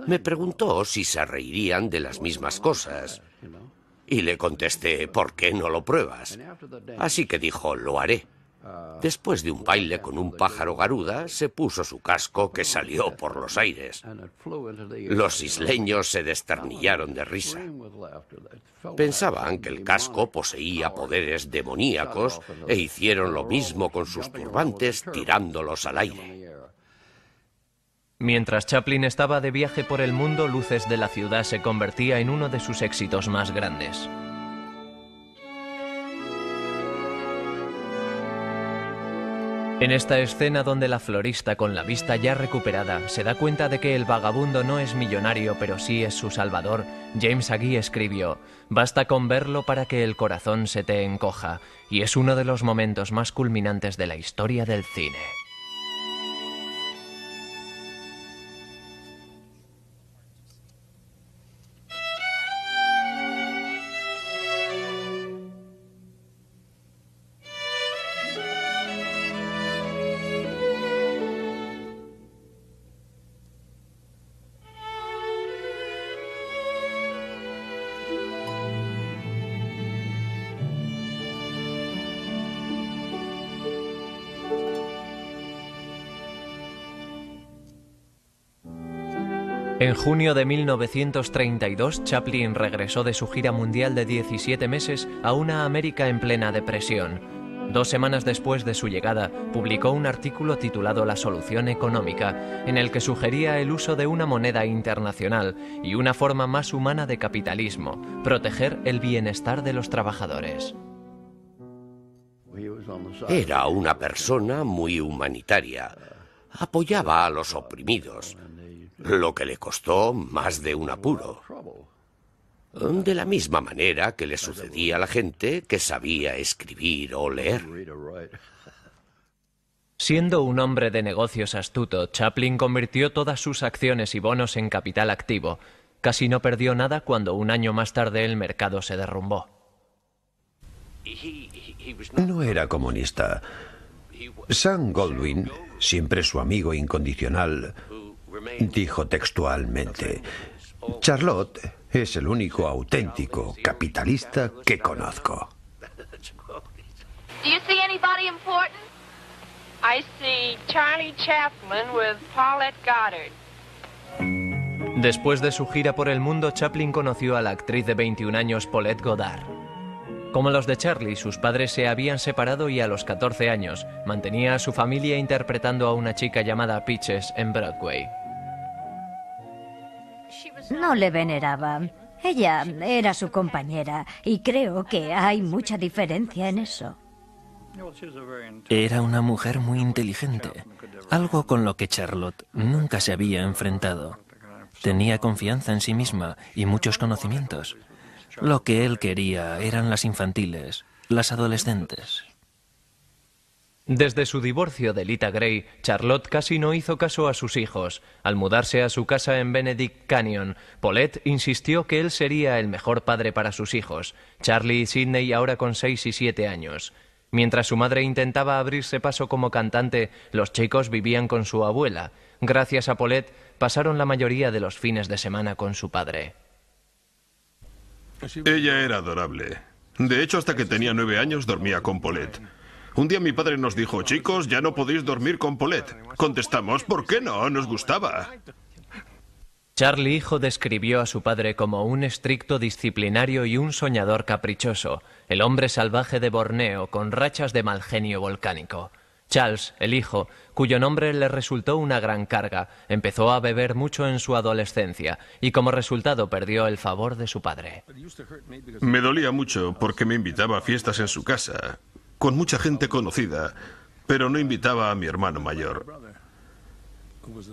Me preguntó si se reirían de las mismas cosas. Y le contesté: ¿por qué no lo pruebas? Así que dijo: lo haré. Después de un baile con un pájaro garuda, se puso su casco, que salió por los aires. Los isleños se desternillaron de risa. Pensaban que el casco poseía poderes demoníacos e hicieron lo mismo con sus turbantes, tirándolos al aire. Mientras Chaplin estaba de viaje por el mundo, Luces de la ciudad se convertía en uno de sus éxitos más grandes. En esta escena, donde la florista, con la vista ya recuperada, se da cuenta de que el vagabundo no es millonario pero sí es su salvador, James Agee escribió: «Basta con verlo para que el corazón se te encoja», y es uno de los momentos más culminantes de la historia del cine. En junio de 1932, Chaplin regresó de su gira mundial de 17 meses a una América en plena depresión. 2 semanas después de su llegada, publicó un artículo titulado La solución económica, en el que sugería el uso de una moneda internacional y una forma más humana de capitalismo: proteger el bienestar de los trabajadores. Era una persona muy humanitaria. Apoyaba a los oprimidos, lo que le costó más de un apuro. De la misma manera que le sucedía a la gente que sabía escribir o leer. Siendo un hombre de negocios astuto, Chaplin convirtió todas sus acciones y bonos en capital activo. Casi no perdió nada cuando un año más tarde el mercado se derrumbó. No era comunista. Sam Goldwyn, siempre su amigo incondicional, dijo textualmente: «Charlotte es el único auténtico capitalista que conozco». Do you see anybody important? I see Charlie Chaplin with Paulette Goddard. Después de su gira por el mundo, Chaplin conoció a la actriz de 21 años Paulette Goddard. Como los de Charlie, sus padres se habían separado y a los 14 años mantenía a su familia interpretando a una chica llamada Peaches en Broadway. no le veneraba. Ella era su compañera y creo que hay mucha diferencia en eso. Era una mujer muy inteligente, algo con lo que Charlotte nunca se había enfrentado. Tenía confianza en sí misma y muchos conocimientos. Lo que él quería eran las infantiles, las adolescentes. Desde su divorcio de Lita Grey, Charlotte casi no hizo caso a sus hijos. Al mudarse a su casa en Benedict Canyon, Paulette insistió que él sería el mejor padre para sus hijos, Charlie y Sidney ahora con 6 y 7 años. Mientras su madre intentaba abrirse paso como cantante, los chicos vivían con su abuela. Gracias a Paulette, pasaron la mayoría de los fines de semana con su padre. Ella era adorable. De hecho, hasta que tenía 9 años dormía con Paulette. Un día mi padre nos dijo, chicos, ya no podéis dormir con Paulette. Contestamos, ¿por qué no? Nos gustaba. Charlie hijo describió a su padre como un estricto disciplinario y un soñador caprichoso, el hombre salvaje de Borneo con rachas de mal genio volcánico. Charles, el hijo, cuyo nombre le resultó una gran carga, empezó a beber mucho en su adolescencia y como resultado perdió el favor de su padre. Me dolía mucho porque me invitaba a fiestas en su casa, con mucha gente conocida, pero no invitaba a mi hermano mayor.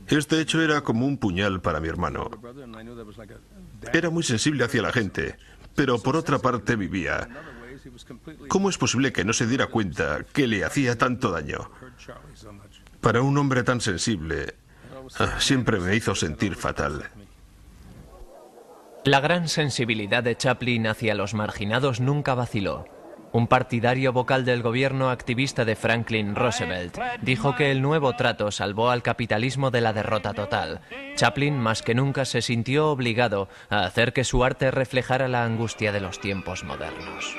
Este hecho era como un puñal para mi hermano. Era muy sensible hacia la gente, pero por otra parte vivía. ¿Cómo es posible que no se diera cuenta que le hacía tanto daño? Para un hombre tan sensible, siempre me hizo sentir fatal. La gran sensibilidad de Chaplin hacia los marginados nunca vaciló. Un partidario vocal del gobierno activista de Franklin Roosevelt dijo que el nuevo trato salvó al capitalismo de la derrota total. Chaplin más que nunca se sintió obligado a hacer que su arte reflejara la angustia de los tiempos modernos.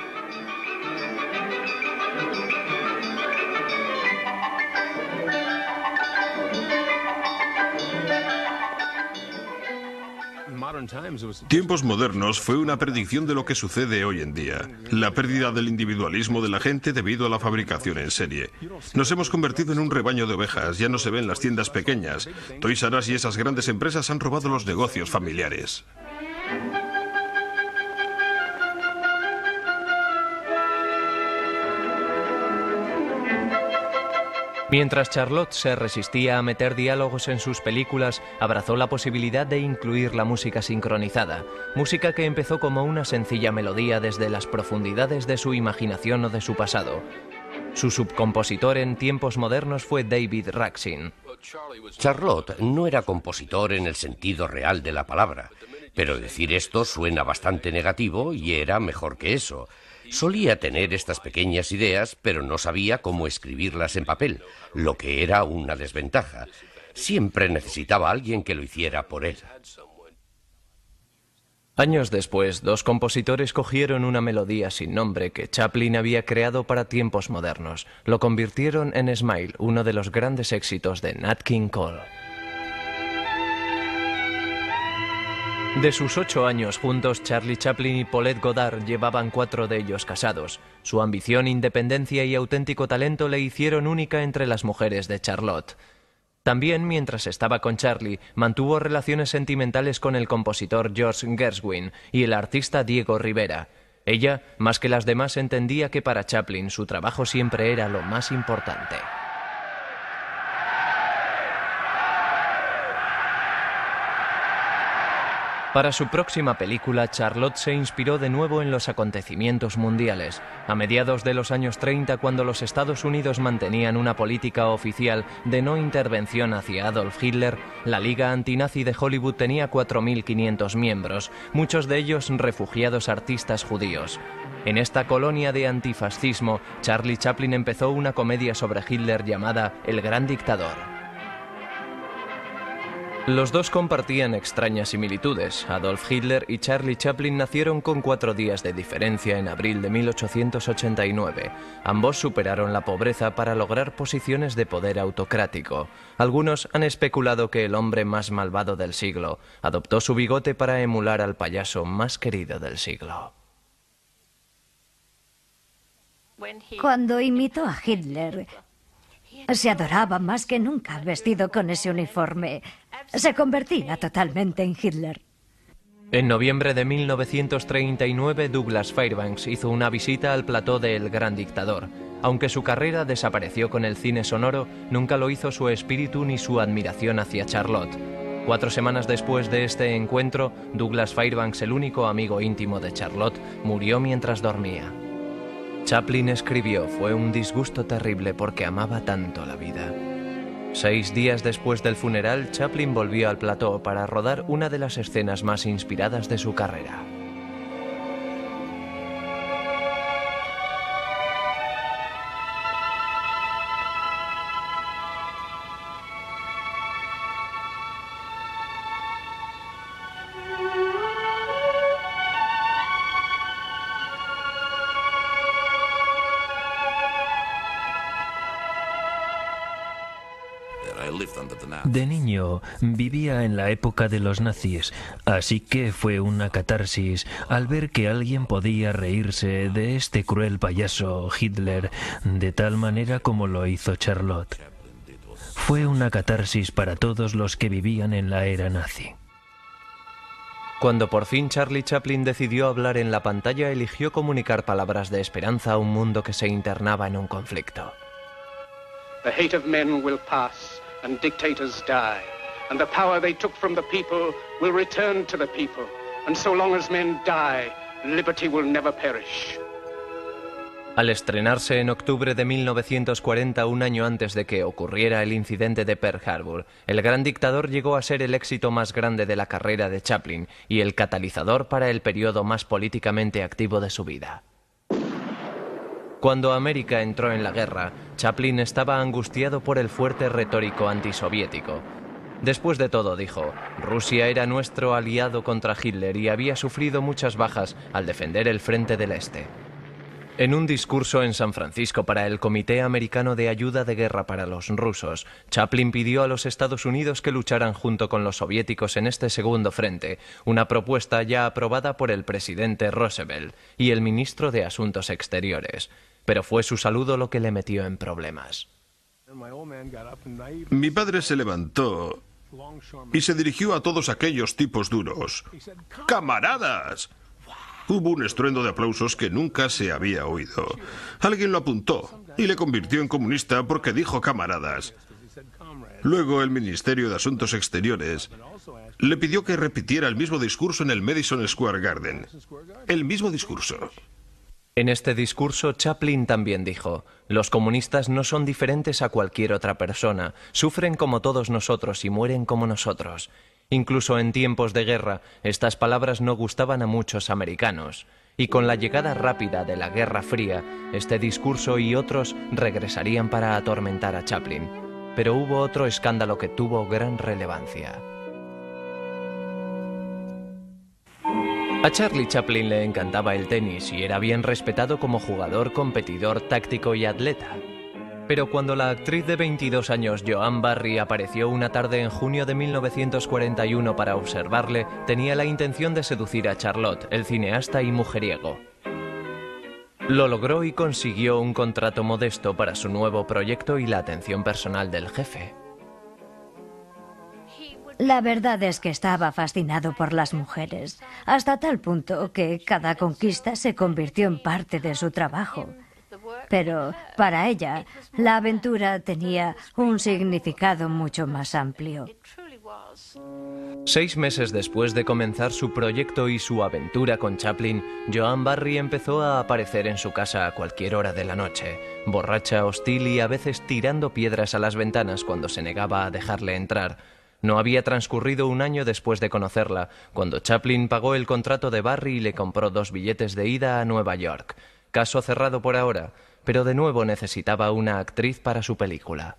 Tiempos modernos fue una predicción de lo que sucede hoy en día. La pérdida del individualismo de la gente debido a la fabricación en serie. Nos hemos convertido en un rebaño de ovejas, ya no se ven las tiendas pequeñas. Toys R Us y esas grandes empresas han robado los negocios familiares. Mientras Charlotte se resistía a meter diálogos en sus películas, abrazó la posibilidad de incluir la música sincronizada, música que empezó como una sencilla melodía desde las profundidades de su imaginación o de su pasado. Su subcompositor en tiempos modernos fue David Raksin. Charlotte no era compositor en el sentido real de la palabra, pero decir esto suena bastante negativo y era mejor que eso. Solía tener estas pequeñas ideas, pero no sabía cómo escribirlas en papel, lo que era una desventaja. Siempre necesitaba a alguien que lo hiciera por él. Años después, dos compositores cogieron una melodía sin nombre que Chaplin había creado para tiempos modernos. Lo convirtieron en Smile, uno de los grandes éxitos de Nat King Cole. De sus 8 años juntos, Charlie Chaplin y Paulette Goddard llevaban 4 de ellos casados. Su ambición, independencia y auténtico talento le hicieron única entre las mujeres de Charlotte. También, mientras estaba con Charlie, mantuvo relaciones sentimentales con el compositor George Gershwin y el artista Diego Rivera. Ella, más que las demás, entendía que para Chaplin su trabajo siempre era lo más importante. Para su próxima película, Charlotte se inspiró de nuevo en los acontecimientos mundiales. A mediados de los años 30, cuando los Estados Unidos mantenían una política oficial de no intervención hacia Adolf Hitler, la Liga Antinazi de Hollywood tenía 4.500 miembros, muchos de ellos refugiados artistas judíos. En esta colonia de antifascismo, Charlie Chaplin empezó una comedia sobre Hitler llamada El Gran Dictador. Los dos compartían extrañas similitudes. Adolf Hitler y Charlie Chaplin nacieron con 4 días de diferencia en abril de 1889. Ambos superaron la pobreza para lograr posiciones de poder autocrático. Algunos han especulado que el hombre más malvado del siglo adoptó su bigote para emular al payaso más querido del siglo. Cuando imitó a Hitler, se adoraba más que nunca vestido con ese uniforme. Se convertía totalmente en Hitler. En noviembre de 1939, Douglas Fairbanks hizo una visita al plató de El Gran Dictador. Aunque su carrera desapareció con el cine sonoro, nunca lo hizo su espíritu ni su admiración hacia Charlotte. 4 semanas después de este encuentro, Douglas Fairbanks, el único amigo íntimo de Charlotte, murió mientras dormía. Chaplin escribió: "Fue un disgusto terrible porque amaba tanto la vida". 6 días después del funeral, Chaplin volvió al plató para rodar una de las escenas más inspiradas de su carrera. De niño vivía en la época de los nazis, así que fue una catarsis al ver que alguien podía reírse de este cruel payaso Hitler de tal manera como lo hizo Charlotte. Fue una catarsis para todos los que vivían en la era nazi. Cuando por fin Charlie Chaplin decidió hablar en la pantalla, eligió comunicar palabras de esperanza a un mundo que se internaba en un conflicto. The hate of men will pass, and dictators die, and the power they took from the people will return to the people, and so long as men die, liberty will never perish. Al estrenarse en octubre de 1940, un año antes de que ocurriera el incidente de Pearl Harbor, El Gran Dictador llegó a ser el éxito más grande de la carrera de Chaplin y el catalizador para el periodo más políticamente activo de su vida. Cuando América entró en la guerra, Chaplin estaba angustiado por el fuerte retórico antisoviético. Después de todo, dijo, Rusia era nuestro aliado contra Hitler y había sufrido muchas bajas al defender el frente del Este. En un discurso en San Francisco para el Comité Americano de Ayuda de Guerra para los Rusos, Chaplin pidió a los Estados Unidos que lucharan junto con los soviéticos en este segundo frente, una propuesta ya aprobada por el presidente Roosevelt y el ministro de Asuntos Exteriores. Pero fue su saludo lo que le metió en problemas. Mi padre se levantó y se dirigió a todos aquellos tipos duros. ¡Camaradas! Hubo un estruendo de aplausos que nunca se había oído. Alguien lo apuntó y le convirtió en comunista porque dijo camaradas. Luego el Ministerio de Asuntos Exteriores le pidió que repitiera el mismo discurso en el Madison Square Garden. El mismo discurso. En este discurso, Chaplin también dijo, los comunistas no son diferentes a cualquier otra persona, sufren como todos nosotros y mueren como nosotros. Incluso en tiempos de guerra, estas palabras no gustaban a muchos americanos. Y con la llegada rápida de la Guerra Fría, este discurso y otros regresarían para atormentar a Chaplin. Pero hubo otro escándalo que tuvo gran relevancia. A Charlie Chaplin le encantaba el tenis y era bien respetado como jugador, competidor, táctico y atleta. Pero cuando la actriz de 22 años Joan Barry apareció una tarde en junio de 1941 para observarle, tenía la intención de seducir a Charlotte, el cineasta y mujeriego. Lo logró y consiguió un contrato modesto para su nuevo proyecto y la atención personal del jefe. La verdad es que estaba fascinado por las mujeres, hasta tal punto que cada conquista se convirtió en parte de su trabajo. Pero para ella, la aventura tenía un significado mucho más amplio. 6 meses después de comenzar su proyecto y su aventura con Chaplin, Joan Barry empezó a aparecer en su casa a cualquier hora de la noche, borracha, hostil y a veces tirando piedras a las ventanas cuando se negaba a dejarle entrar. No había transcurrido un año después de conocerla, cuando Chaplin pagó el contrato de Barry y le compró 2 billetes de ida a Nueva York. Caso cerrado por ahora, pero de nuevo necesitaba una actriz para su película.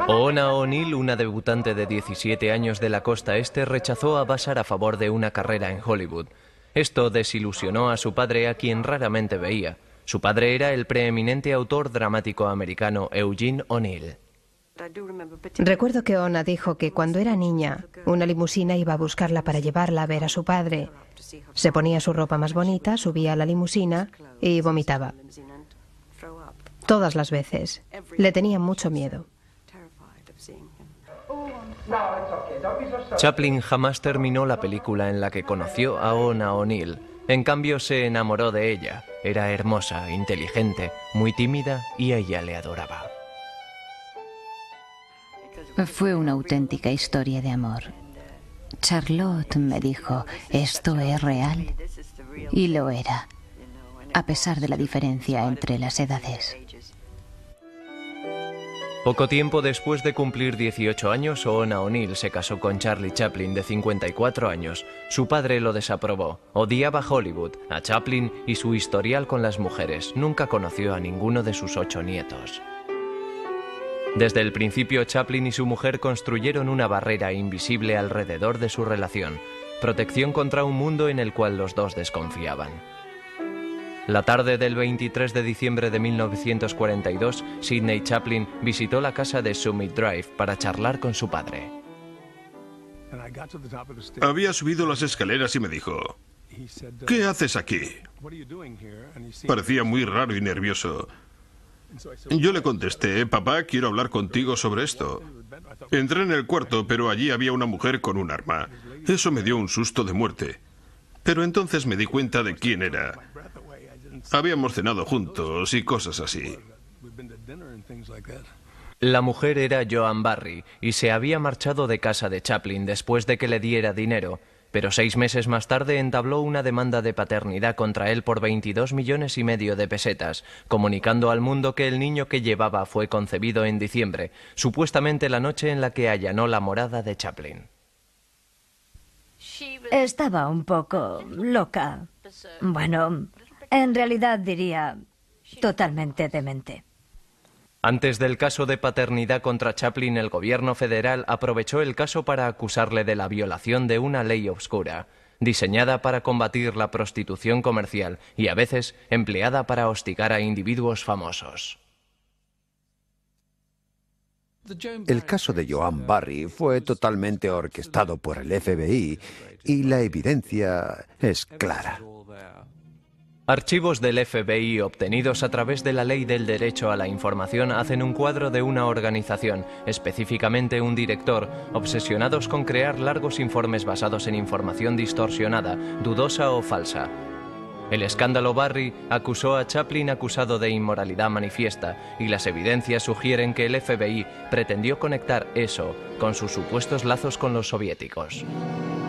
Oona O'Neill, una debutante de 17 años de la costa este, rechazó a Vassar a favor de una carrera en Hollywood. Esto desilusionó a su padre, a quien raramente veía. Su padre era el preeminente autor dramático americano Eugene O'Neill. Recuerdo que Oona dijo que cuando era niña, una limusina iba a buscarla para llevarla a ver a su padre. Se ponía su ropa más bonita, subía a la limusina y vomitaba. Todas las veces. Le tenía mucho miedo. Chaplin jamás terminó la película en la que conoció a Oona O'Neill. En cambio, se enamoró de ella. Era hermosa, inteligente, muy tímida y ella le adoraba. Fue una auténtica historia de amor. Charlotte me dijo, ¿esto es real? Y lo era, a pesar de la diferencia entre las edades. Poco tiempo después de cumplir 18 años, Oona O'Neill se casó con Charlie Chaplin, de 54 años. Su padre lo desaprobó. Odiaba Hollywood, a Chaplin y su historial con las mujeres. Nunca conoció a ninguno de sus 8 nietos. Desde el principio, Chaplin y su mujer construyeron una barrera invisible alrededor de su relación, protección contra un mundo en el cual los dos desconfiaban. La tarde del 23 de diciembre de 1942, Sidney Chaplin visitó la casa de Summit Drive para charlar con su padre. Había subido las escaleras y me dijo, ¿qué haces aquí? Parecía muy raro y nervioso. Yo le contesté, papá, quiero hablar contigo sobre esto. Entré en el cuarto, pero allí había una mujer con un arma. Eso me dio un susto de muerte. Pero entonces me di cuenta de quién era. Habíamos cenado juntos y cosas así. La mujer era Joan Barry y se había marchado de casa de Chaplin después de que le diera dinero, pero 6 meses más tarde entabló una demanda de paternidad contra él por 22,5 millones de pesetas, comunicando al mundo que el niño que llevaba fue concebido en diciembre, supuestamente la noche en la que allanó la morada de Chaplin. Estaba un poco loca. Bueno, en realidad diría totalmente demente. Antes del caso de paternidad contra Chaplin, el gobierno federal aprovechó el caso para acusarle de la violación de una ley oscura, diseñada para combatir la prostitución comercial y a veces empleada para hostigar a individuos famosos. El caso de Joan Barry fue totalmente orquestado por el FBI y la evidencia es clara. Archivos del FBI obtenidos a través de la Ley del Derecho a la Información hacen un cuadro de una organización, específicamente un director, obsesionados con crear largos informes basados en información distorsionada, dudosa o falsa. El escándalo Barry acusó a Chaplin acusado de inmoralidad manifiesta y las evidencias sugieren que el FBI pretendió conectar eso con sus supuestos lazos con los soviéticos.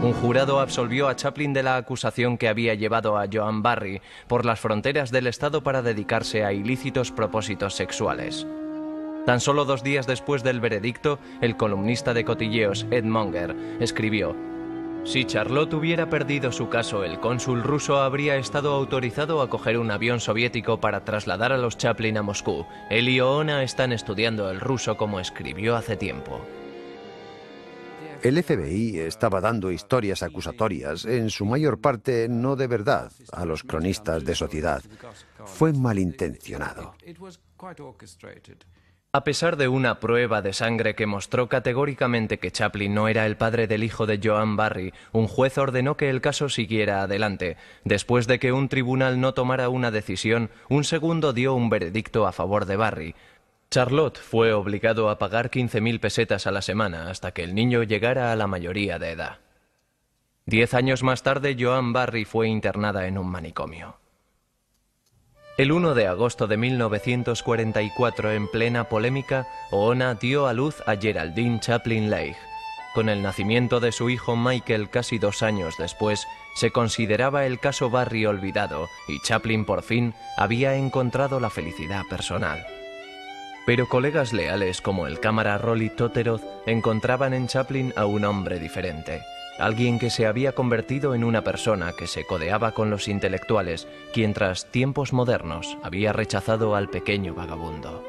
Un jurado absolvió a Chaplin de la acusación que había llevado a Joan Barry por las fronteras del Estado para dedicarse a ilícitos propósitos sexuales. Tan solo 2 días después del veredicto, el columnista de cotilleos Ed Monger escribió: si Charlotte hubiera perdido su caso, el cónsul ruso habría estado autorizado a coger un avión soviético para trasladar a los Chaplin a Moscú. Él y Oona están estudiando el ruso como escribió hace tiempo. El FBI estaba dando historias acusatorias, en su mayor parte no de verdad, a los cronistas de sociedad. Fue malintencionado. A pesar de una prueba de sangre que mostró categóricamente que Chaplin no era el padre del hijo de Joan Barry, un juez ordenó que el caso siguiera adelante. Después de que un tribunal no tomara una decisión, un segundo dio un veredicto a favor de Barry. Charlotte fue obligado a pagar 15,000 pesetas a la semana hasta que el niño llegara a la mayoría de edad. 10 años más tarde, Joan Barry fue internada en un manicomio. El 1 de agosto de 1944, en plena polémica, Oona dio a luz a Geraldine Chaplin Leigh. Con el nacimiento de su hijo Michael casi 2 años después, se consideraba el caso Barry olvidado y Chaplin por fin había encontrado la felicidad personal. Pero colegas leales como el cámara Rolly Totteroth encontraban en Chaplin a un hombre diferente. Alguien que se había convertido en una persona que se codeaba con los intelectuales, quien tras tiempos modernos había rechazado al pequeño vagabundo.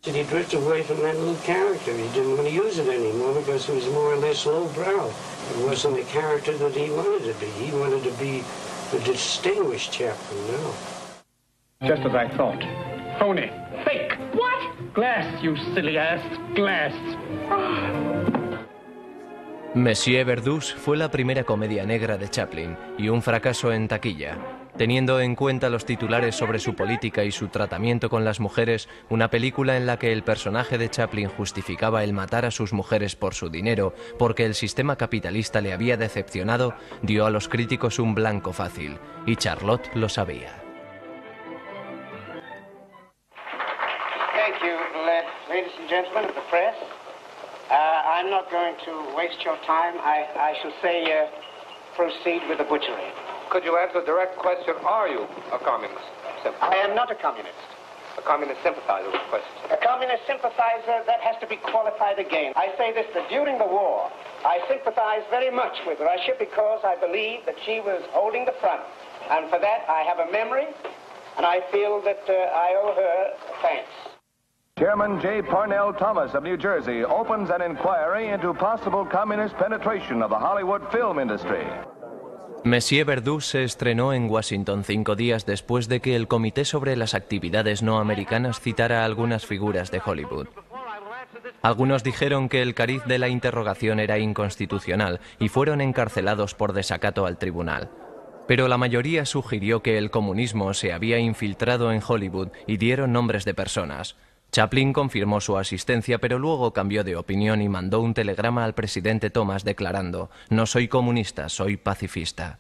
He drifted away from that little character. He didn't want to use it anymore because it was more or less lowbrow. It wasn't the character that he wanted to be. He wanted to be the distinguished Chaplin now. Just as I thought. Phony. Fake. What? Glass, you silly ass. Glass. Monsieur Verdus fue la primera comedia negra de Chaplin y un fracaso en taquilla. Teniendo en cuenta los titulares sobre su política y su tratamiento con las mujeres, una película en la que el personaje de Chaplin justificaba el matar a sus mujeres por su dinero, porque el sistema capitalista le había decepcionado, dio a los críticos un blanco fácil, y Charlotte lo sabía. Thank you, ladies and gentlemen of the press. I'm not going to waste your time. I shall say, proceed with the butchery. Could you answer the direct question, are you a communist? I am not a communist. A communist sympathizer with question. A communist sympathizer, that has to be qualified again. I say this, that during the war, I sympathized very much with Russia because I believe that she was holding the front. And for that, I have a memory, and I feel that I owe her thanks. Chairman J. Parnell Thomas of New Jersey opens an inquiry into possible communist penetration of the Hollywood film industry. Monsieur Verdoux se estrenó en Washington 5 días después de que el Comité sobre las Actividades No Americanas citara a algunas figuras de Hollywood. Algunos dijeron que el cariz de la interrogación era inconstitucional y fueron encarcelados por desacato al tribunal. Pero la mayoría sugirió que el comunismo se había infiltrado en Hollywood y dieron nombres de personas. Chaplin confirmó su asistencia, pero luego cambió de opinión y mandó un telegrama al presidente Thomas declarando: «No soy comunista, soy pacifista».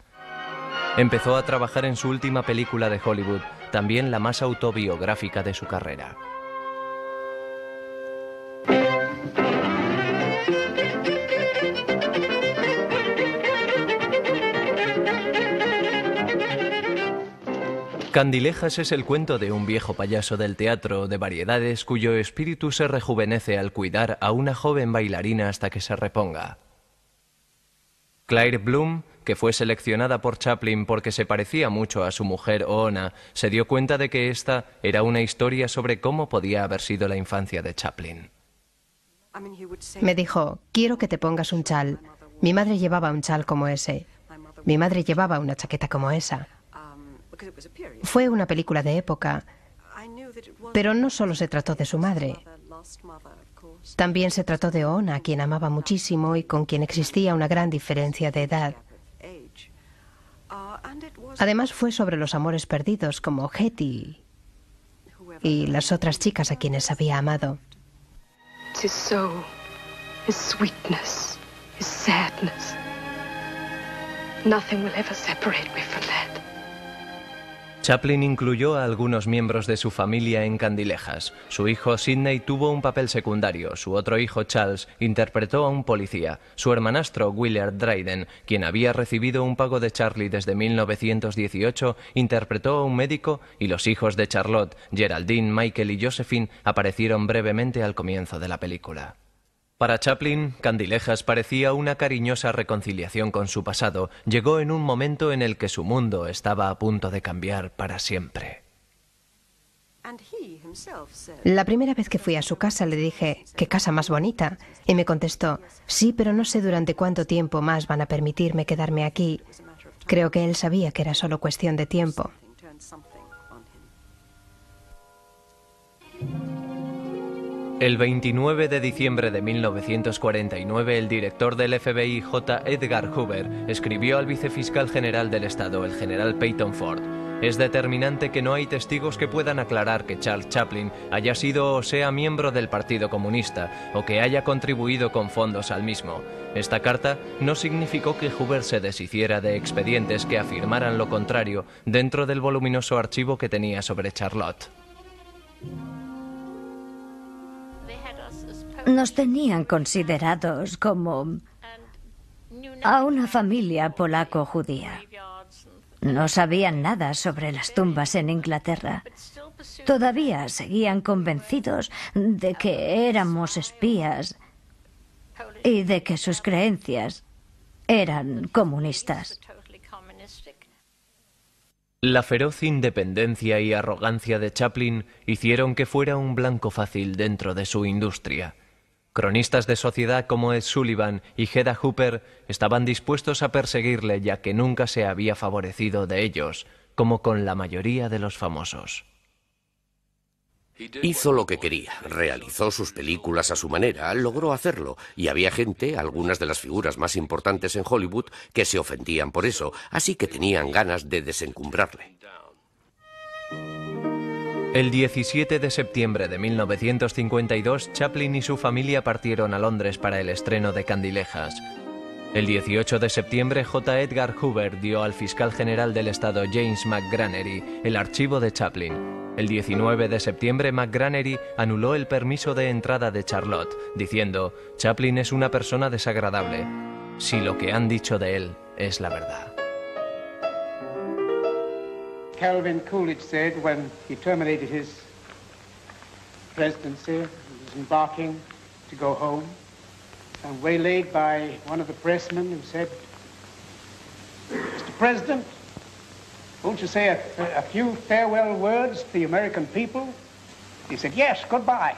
Empezó a trabajar en su última película de Hollywood, también la más autobiográfica de su carrera. Candilejas es el cuento de un viejo payaso del teatro de variedades cuyo espíritu se rejuvenece al cuidar a una joven bailarina hasta que se reponga. Claire Bloom, que fue seleccionada por Chaplin porque se parecía mucho a su mujer Oona, se dio cuenta de que esta era una historia sobre cómo podía haber sido la infancia de Chaplin. Me dijo: quiero que te pongas un chal. Mi madre llevaba un chal como ese. Mi madre llevaba una chaqueta como esa. Fue una película de época, pero no solo se trató de su madre. También se trató de Oona, a quien amaba muchísimo y con quien existía una gran diferencia de edad. Además fue sobre los amores perdidos, como Hetty y las otras chicas a quienes había amado. His soul, his sweetness, his sadness. Nothing will ever separate me from that. Chaplin incluyó a algunos miembros de su familia en Candilejas. Su hijo Sidney tuvo un papel secundario, su otro hijo Charles interpretó a un policía, su hermanastro Willard Dryden, quien había recibido un pago de Charlie desde 1918, interpretó a un médico y los hijos de Charlotte, Geraldine, Michael y Josephine aparecieron brevemente al comienzo de la película. Para Chaplin, Candilejas parecía una cariñosa reconciliación con su pasado. Llegó en un momento en el que su mundo estaba a punto de cambiar para siempre. La primera vez que fui a su casa le dije: «¿Qué casa más bonita?». Y me contestó: «Sí, pero no sé durante cuánto tiempo más van a permitirme quedarme aquí». Creo que él sabía que era solo cuestión de tiempo. El 29 de diciembre de 1949, el director del FBI, J. Edgar Hoover, escribió al vicefiscal general del Estado, el general Peyton Ford: «Es determinante que no hay testigos que puedan aclarar que Charles Chaplin haya sido o sea miembro del Partido Comunista o que haya contribuido con fondos al mismo». Esta carta no significó que Hoover se deshiciera de expedientes que afirmaran lo contrario dentro del voluminoso archivo que tenía sobre Charlotte. Nos tenían considerados como a una familia polaco-judía. No sabían nada sobre las tumbas en Inglaterra. Todavía seguían convencidos de que éramos espías y de que sus creencias eran comunistas. La feroz independencia y arrogancia de Chaplin hicieron que fuera un blanco fácil dentro de su industria. Cronistas de sociedad como Ed Sullivan y Hedda Hooper estaban dispuestos a perseguirle, ya que nunca se había favorecido de ellos, como con la mayoría de los famosos. Hizo lo que quería, realizó sus películas a su manera, logró hacerlo, y había gente, algunas de las figuras más importantes en Hollywood, que se ofendían por eso, así que tenían ganas de desencumbrarle. El 17 de septiembre de 1952, Chaplin y su familia partieron a Londres para el estreno de Candilejas. El 18 de septiembre, J. Edgar Hoover dio al fiscal general del estado James McGrannery el archivo de Chaplin. El 19 de septiembre, McGrannery anuló el permiso de entrada de Charlotte, diciendo: Chaplin es una persona desagradable, si lo que han dicho de él es la verdad. Calvin Coolidge said when he terminated his presidency, he was embarking to go home, and waylaid by one of the pressmen who said, Mr. President, won't you say a few farewell words to the American people? He said, yes, goodbye.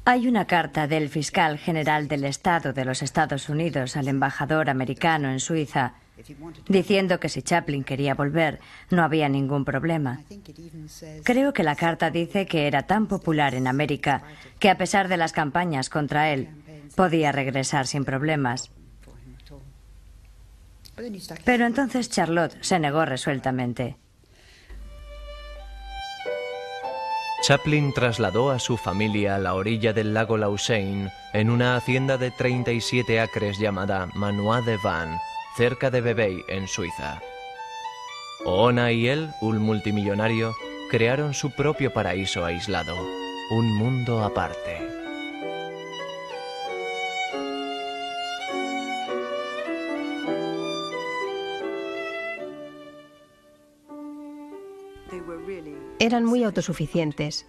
Hay una carta del fiscal general del Estado de los Estados Unidos al embajador americano en Suiza diciendo que si Chaplin quería volver no había ningún problema. Creo que la carta dice que era tan popular en América que a pesar de las campañas contra él podía regresar sin problemas. Pero entonces Charlotte se negó resueltamente. Chaplin trasladó a su familia a la orilla del lago Lausanne en una hacienda de 37 acres llamada Manoir de Vannes, cerca de Vevey, en Suiza. Oona y él, un multimillonario, crearon su propio paraíso aislado, un mundo aparte. Eran muy autosuficientes,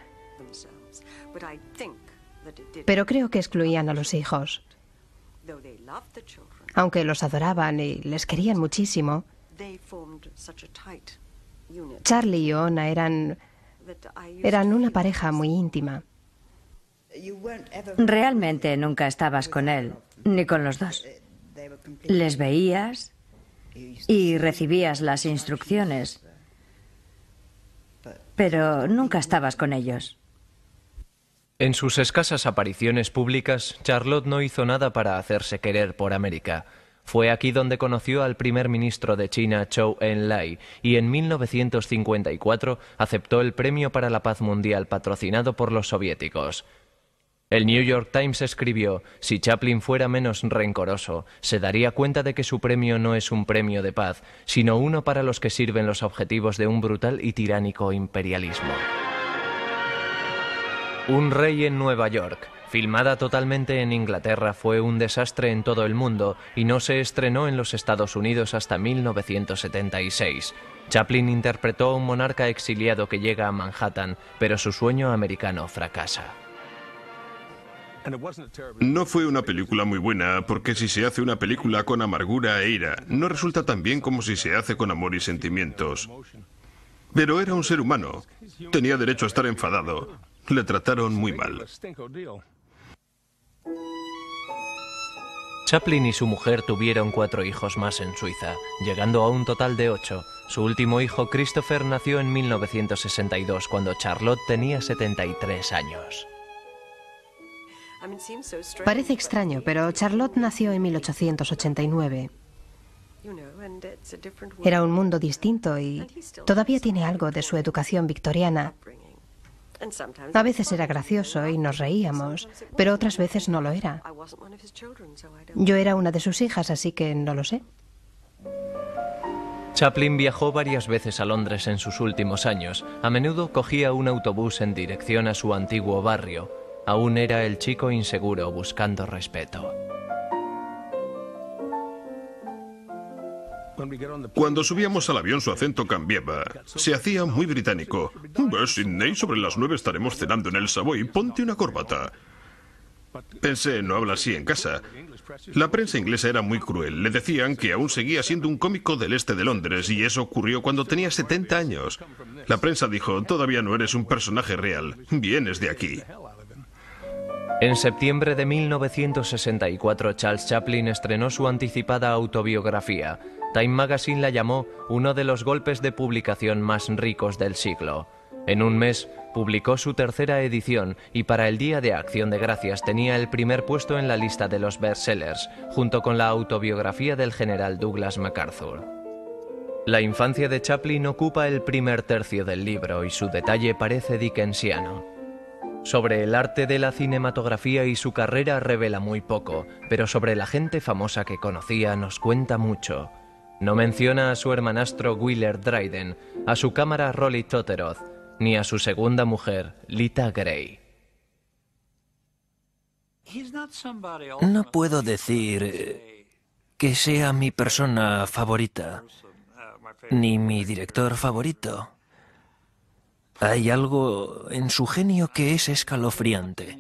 pero creo que excluían a los hijos. Aunque los adoraban y les querían muchísimo, Charlie y Oona eran una pareja muy íntima. Realmente nunca estabas con él, ni con los dos. Les veías y recibías las instrucciones, pero nunca estabas con ellos. En sus escasas apariciones públicas, Charlotte no hizo nada para hacerse querer por América. Fue aquí donde conoció al primer ministro de China, Zhou Enlai, y en 1954 aceptó el Premio para la Paz Mundial patrocinado por los soviéticos. El New York Times escribió: si Chaplin fuera menos rencoroso, se daría cuenta de que su premio no es un premio de paz, sino uno para los que sirven los objetivos de un brutal y tiránico imperialismo. Un rey en Nueva York, filmada totalmente en Inglaterra, fue un desastre en todo el mundo y no se estrenó en los Estados Unidos hasta 1976. Chaplin interpretó a un monarca exiliado que llega a Manhattan, pero su sueño americano fracasa. No fue una película muy buena, porque si se hace una película con amargura e ira, no resulta tan bien como si se hace con amor y sentimientos. Pero era un ser humano. Tenía derecho a estar enfadado. Le trataron muy mal. Chaplin y su mujer tuvieron 4 hijos más en Suiza, llegando a un total de 8. Su último hijo, Christopher, nació en 1962, cuando Charlotte tenía 73 años. Parece extraño, pero Charlotte nació en 1889. Era un mundo distinto y todavía tiene algo de su educación victoriana. A veces era gracioso y nos reíamos, pero otras veces no lo era. Yo era una de sus hijas, así que no lo sé. Chaplin viajó varias veces a Londres en sus últimos años. A menudo cogía un autobús en dirección a su antiguo barrio. Aún era el chico inseguro buscando respeto. Cuando subíamos al avión su acento cambiaba. Se hacía muy británico. Sidney, sobre las 9 estaremos cenando en el Savoy. Ponte una corbata. Pensé, no habla así en casa. La prensa inglesa era muy cruel. Le decían que aún seguía siendo un cómico del este de Londres, y eso ocurrió cuando tenía 70 años. La prensa dijo: todavía no eres un personaje real. Vienes de aquí. En septiembre de 1964, Charles Chaplin estrenó su anticipada autobiografía. Time Magazine la llamó uno de los golpes de publicación más ricos del siglo. En un mes, publicó su tercera edición y para el Día de Acción de Gracias tenía el primer puesto en la lista de los bestsellers, junto con la autobiografía del general Douglas MacArthur. La infancia de Chaplin ocupa el primer tercio del libro y su detalle parece dickensiano. Sobre el arte de la cinematografía y su carrera revela muy poco, pero sobre la gente famosa que conocía nos cuenta mucho. No menciona a su hermanastro Willard Dryden, a su cámara Rolly Totteroth, ni a su segunda mujer, Lita Grey. No puedo decir que sea mi persona favorita, ni mi director favorito. Hay algo en su genio que es escalofriante.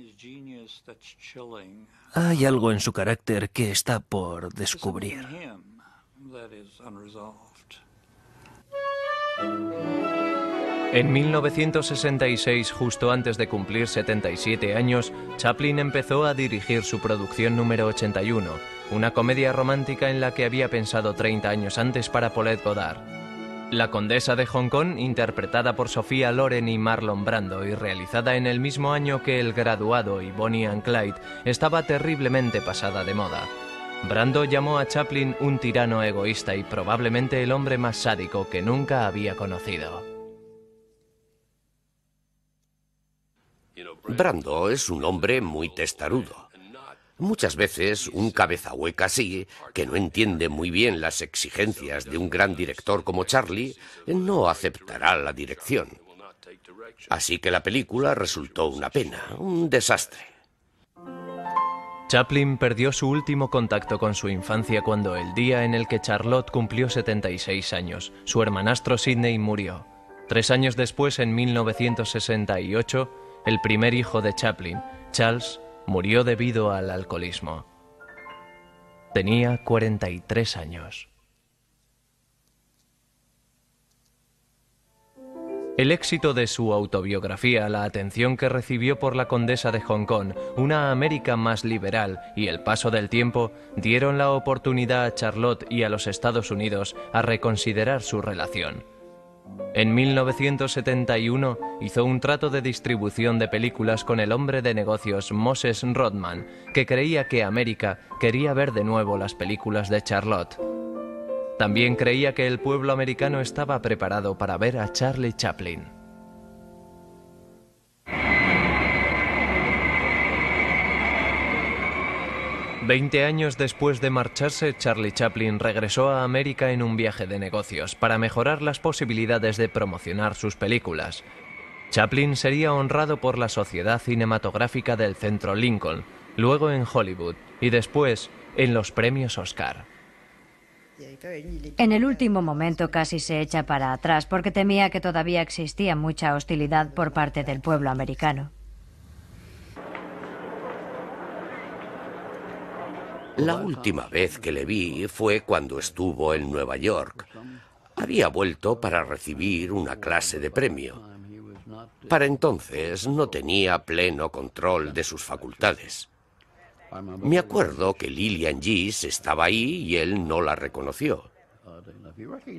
Hay algo en su carácter que está por descubrir. En 1966, justo antes de cumplir 77 años, Chaplin empezó a dirigir su producción número 81, una comedia romántica en la que había pensado 30 años antes para Paulette Goddard. La condesa de Hong Kong, interpretada por Sophia Loren y Marlon Brando y realizada en el mismo año que El Graduado y Bonnie and Clyde, estaba terriblemente pasada de moda. Brando llamó a Chaplin un tirano egoísta y probablemente el hombre más sádico que nunca había conocido. Brando es un hombre muy testarudo. Muchas veces un cabeza hueca así, que no entiende muy bien las exigencias de un gran director como Charlie, no aceptará la dirección. Así que la película resultó una pena, un desastre. Chaplin perdió su último contacto con su infancia cuando el día en el que Charlotte cumplió 76 años, su hermanastro Sidney murió. 3 años después, en 1968, el primer hijo de Chaplin, Charles, murió debido al alcoholismo. Tenía 43 años. El éxito de su autobiografía, la atención que recibió por la condesa de Hong Kong, una América más liberal y el paso del tiempo dieron la oportunidad a Charlotte y a los Estados Unidos a reconsiderar su relación. En 1971 hizo un trato de distribución de películas con el hombre de negocios Moses Rodman, que creía que América quería ver de nuevo las películas de Charlotte. También creía que el pueblo americano estaba preparado para ver a Charlie Chaplin. Veinte años después de marcharse, Charlie Chaplin regresó a América en un viaje de negocios para mejorar las posibilidades de promocionar sus películas. Chaplin sería honrado por la Sociedad Cinematográfica del Centro Lincoln, luego en Hollywood y después en los premios Oscar. En el último momento casi se echa para atrás porque temía que todavía existía mucha hostilidad por parte del pueblo americano. La última vez que le vi fue cuando estuvo en Nueva York. Había vuelto para recibir una clase de premio. Para entonces no tenía pleno control de sus facultades. Me acuerdo que Lillian Gish estaba ahí y él no la reconoció.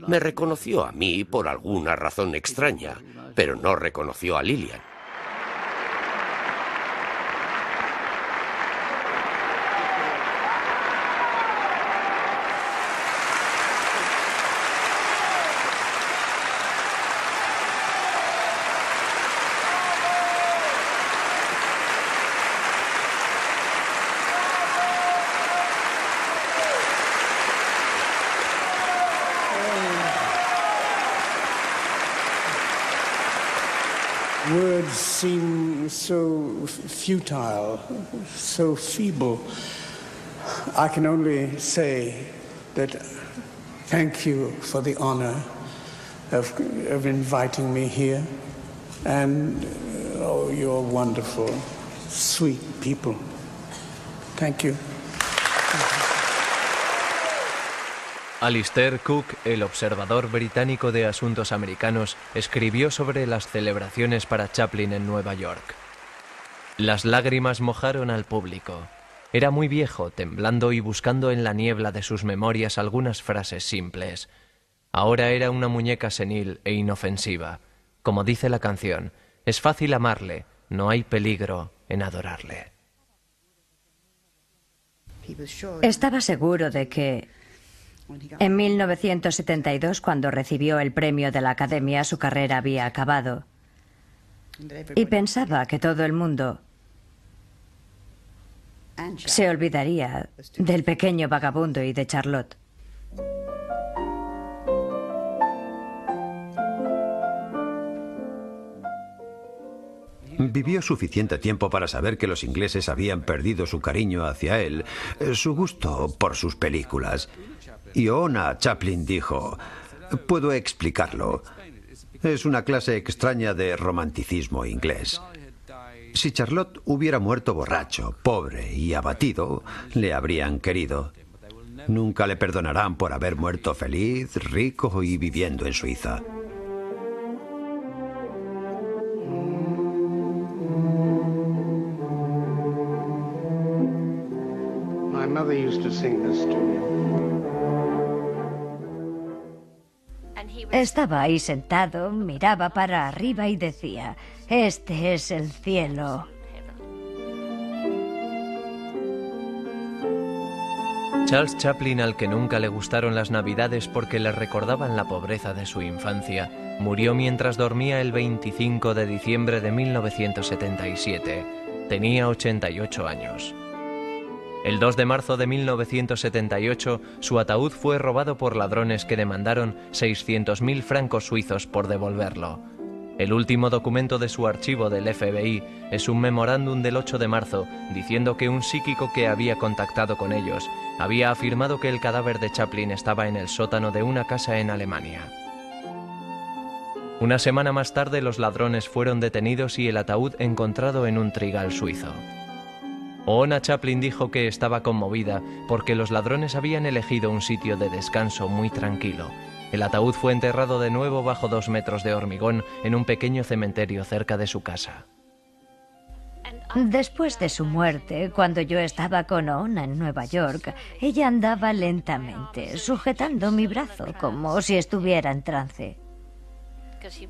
Me reconoció a mí por alguna razón extraña, pero no reconoció a Lillian. Words seem so futile, so feeble. I can only say that thank you for the honor of inviting me here. And, oh, you're wonderful, sweet people. Thank you. Alistair Cook, el observador británico de asuntos americanos, escribió sobre las celebraciones para Chaplin en Nueva York. Las lágrimas mojaron al público. Era muy viejo, temblando y buscando en la niebla de sus memorias algunas frases simples. Ahora era una muñeca senil e inofensiva. Como dice la canción, es fácil amarle, no hay peligro en adorarle. Estaba seguro de que en 1972, cuando recibió el premio de la Academia, su carrera había acabado. Y pensaba que todo el mundo se olvidaría del pequeño vagabundo y de Charlotte. Vivió suficiente tiempo para saber que los ingleses habían perdido su cariño hacia él, su gusto por sus películas. Y Oona Chaplin dijo: puedo explicarlo. Es una clase extraña de romanticismo inglés. Si Charlotte hubiera muerto borracho, pobre y abatido, le habrían querido. Nunca le perdonarán por haber muerto feliz, rico y viviendo en Suiza. My mother used to sing this to me. Estaba ahí sentado, miraba para arriba y decía: este es el cielo. Charles Chaplin, al que nunca le gustaron las Navidades porque le recordaban la pobreza de su infancia, murió mientras dormía el 25 de diciembre de 1977. Tenía 88 años. El 2 de marzo de 1978, su ataúd fue robado por ladrones que demandaron 600.000 francos suizos por devolverlo. El último documento de su archivo del FBI es un memorándum del 8 de marzo diciendo que un psíquico que había contactado con ellos había afirmado que el cadáver de Chaplin estaba en el sótano de una casa en Alemania. Una semana más tarde, los ladrones fueron detenidos y el ataúd encontrado en un trigal suizo. Oona Chaplin dijo que estaba conmovida porque los ladrones habían elegido un sitio de descanso muy tranquilo. El ataúd fue enterrado de nuevo bajo 2 metros de hormigón en un pequeño cementerio cerca de su casa. Después de su muerte, cuando yo estaba con Oona en Nueva York, ella andaba lentamente, sujetando mi brazo, como si estuviera en trance.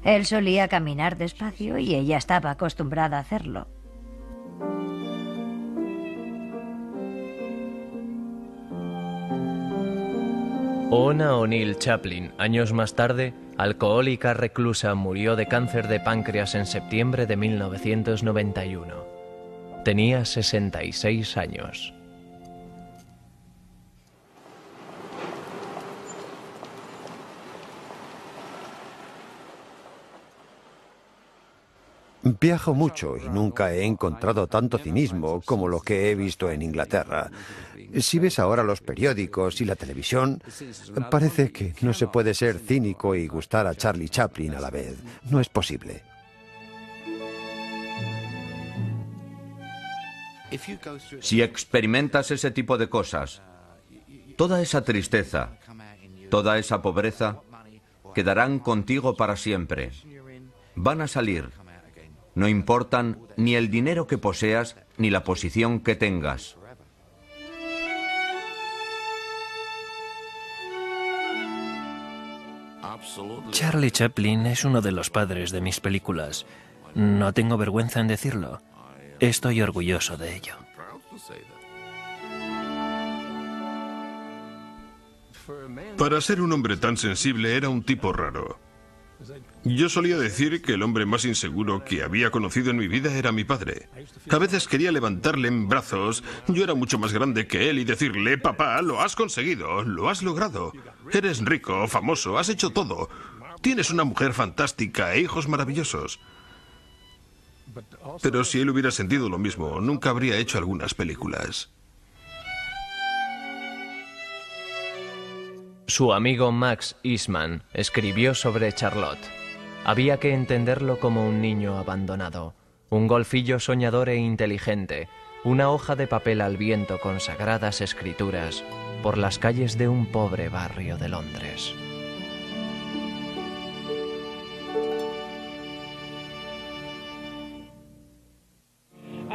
Él solía caminar despacio y ella estaba acostumbrada a hacerlo. Oona O'Neill Chaplin, años más tarde, alcohólica reclusa, murió de cáncer de páncreas en septiembre de 1991. Tenía 66 años. Viajo mucho y nunca he encontrado tanto cinismo como lo que he visto en Inglaterra. Si ves ahora los periódicos y la televisión, parece que no se puede ser cínico y gustar a Charlie Chaplin a la vez. No es posible. Si experimentas ese tipo de cosas, toda esa tristeza, toda esa pobreza, quedarán contigo para siempre. Van a salir. No importan ni el dinero que poseas ni la posición que tengas. Charlie Chaplin es uno de los padres de mis películas. No tengo vergüenza en decirlo. Estoy orgulloso de ello. Para ser un hombre tan sensible era un tipo raro. Yo solía decir que el hombre más inseguro que había conocido en mi vida era mi padre. A veces quería levantarle en brazos, yo era mucho más grande que él, y decirle: papá, lo has conseguido, lo has logrado. Eres rico, famoso, has hecho todo. Tienes una mujer fantástica e hijos maravillosos. Pero si él hubiera sentido lo mismo, nunca habría hecho algunas películas. Su amigo Max Eastman escribió sobre Charlotte. Había que entenderlo como un niño abandonado, un golfillo soñador e inteligente, una hoja de papel al viento con sagradas escrituras por las calles de un pobre barrio de Londres.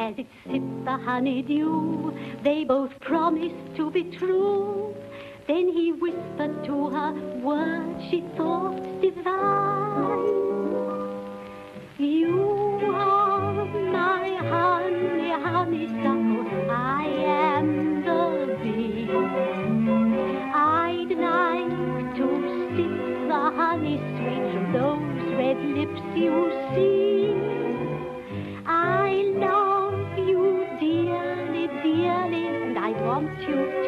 as it sipped the honeydew. They both promised to be true. Then he whispered to her words she thought divine. You are my honey, honeysuckle, I am the bee. I'd like to sip the honey sweet from those red lips you see. I love you dearly, dearly, and I want you to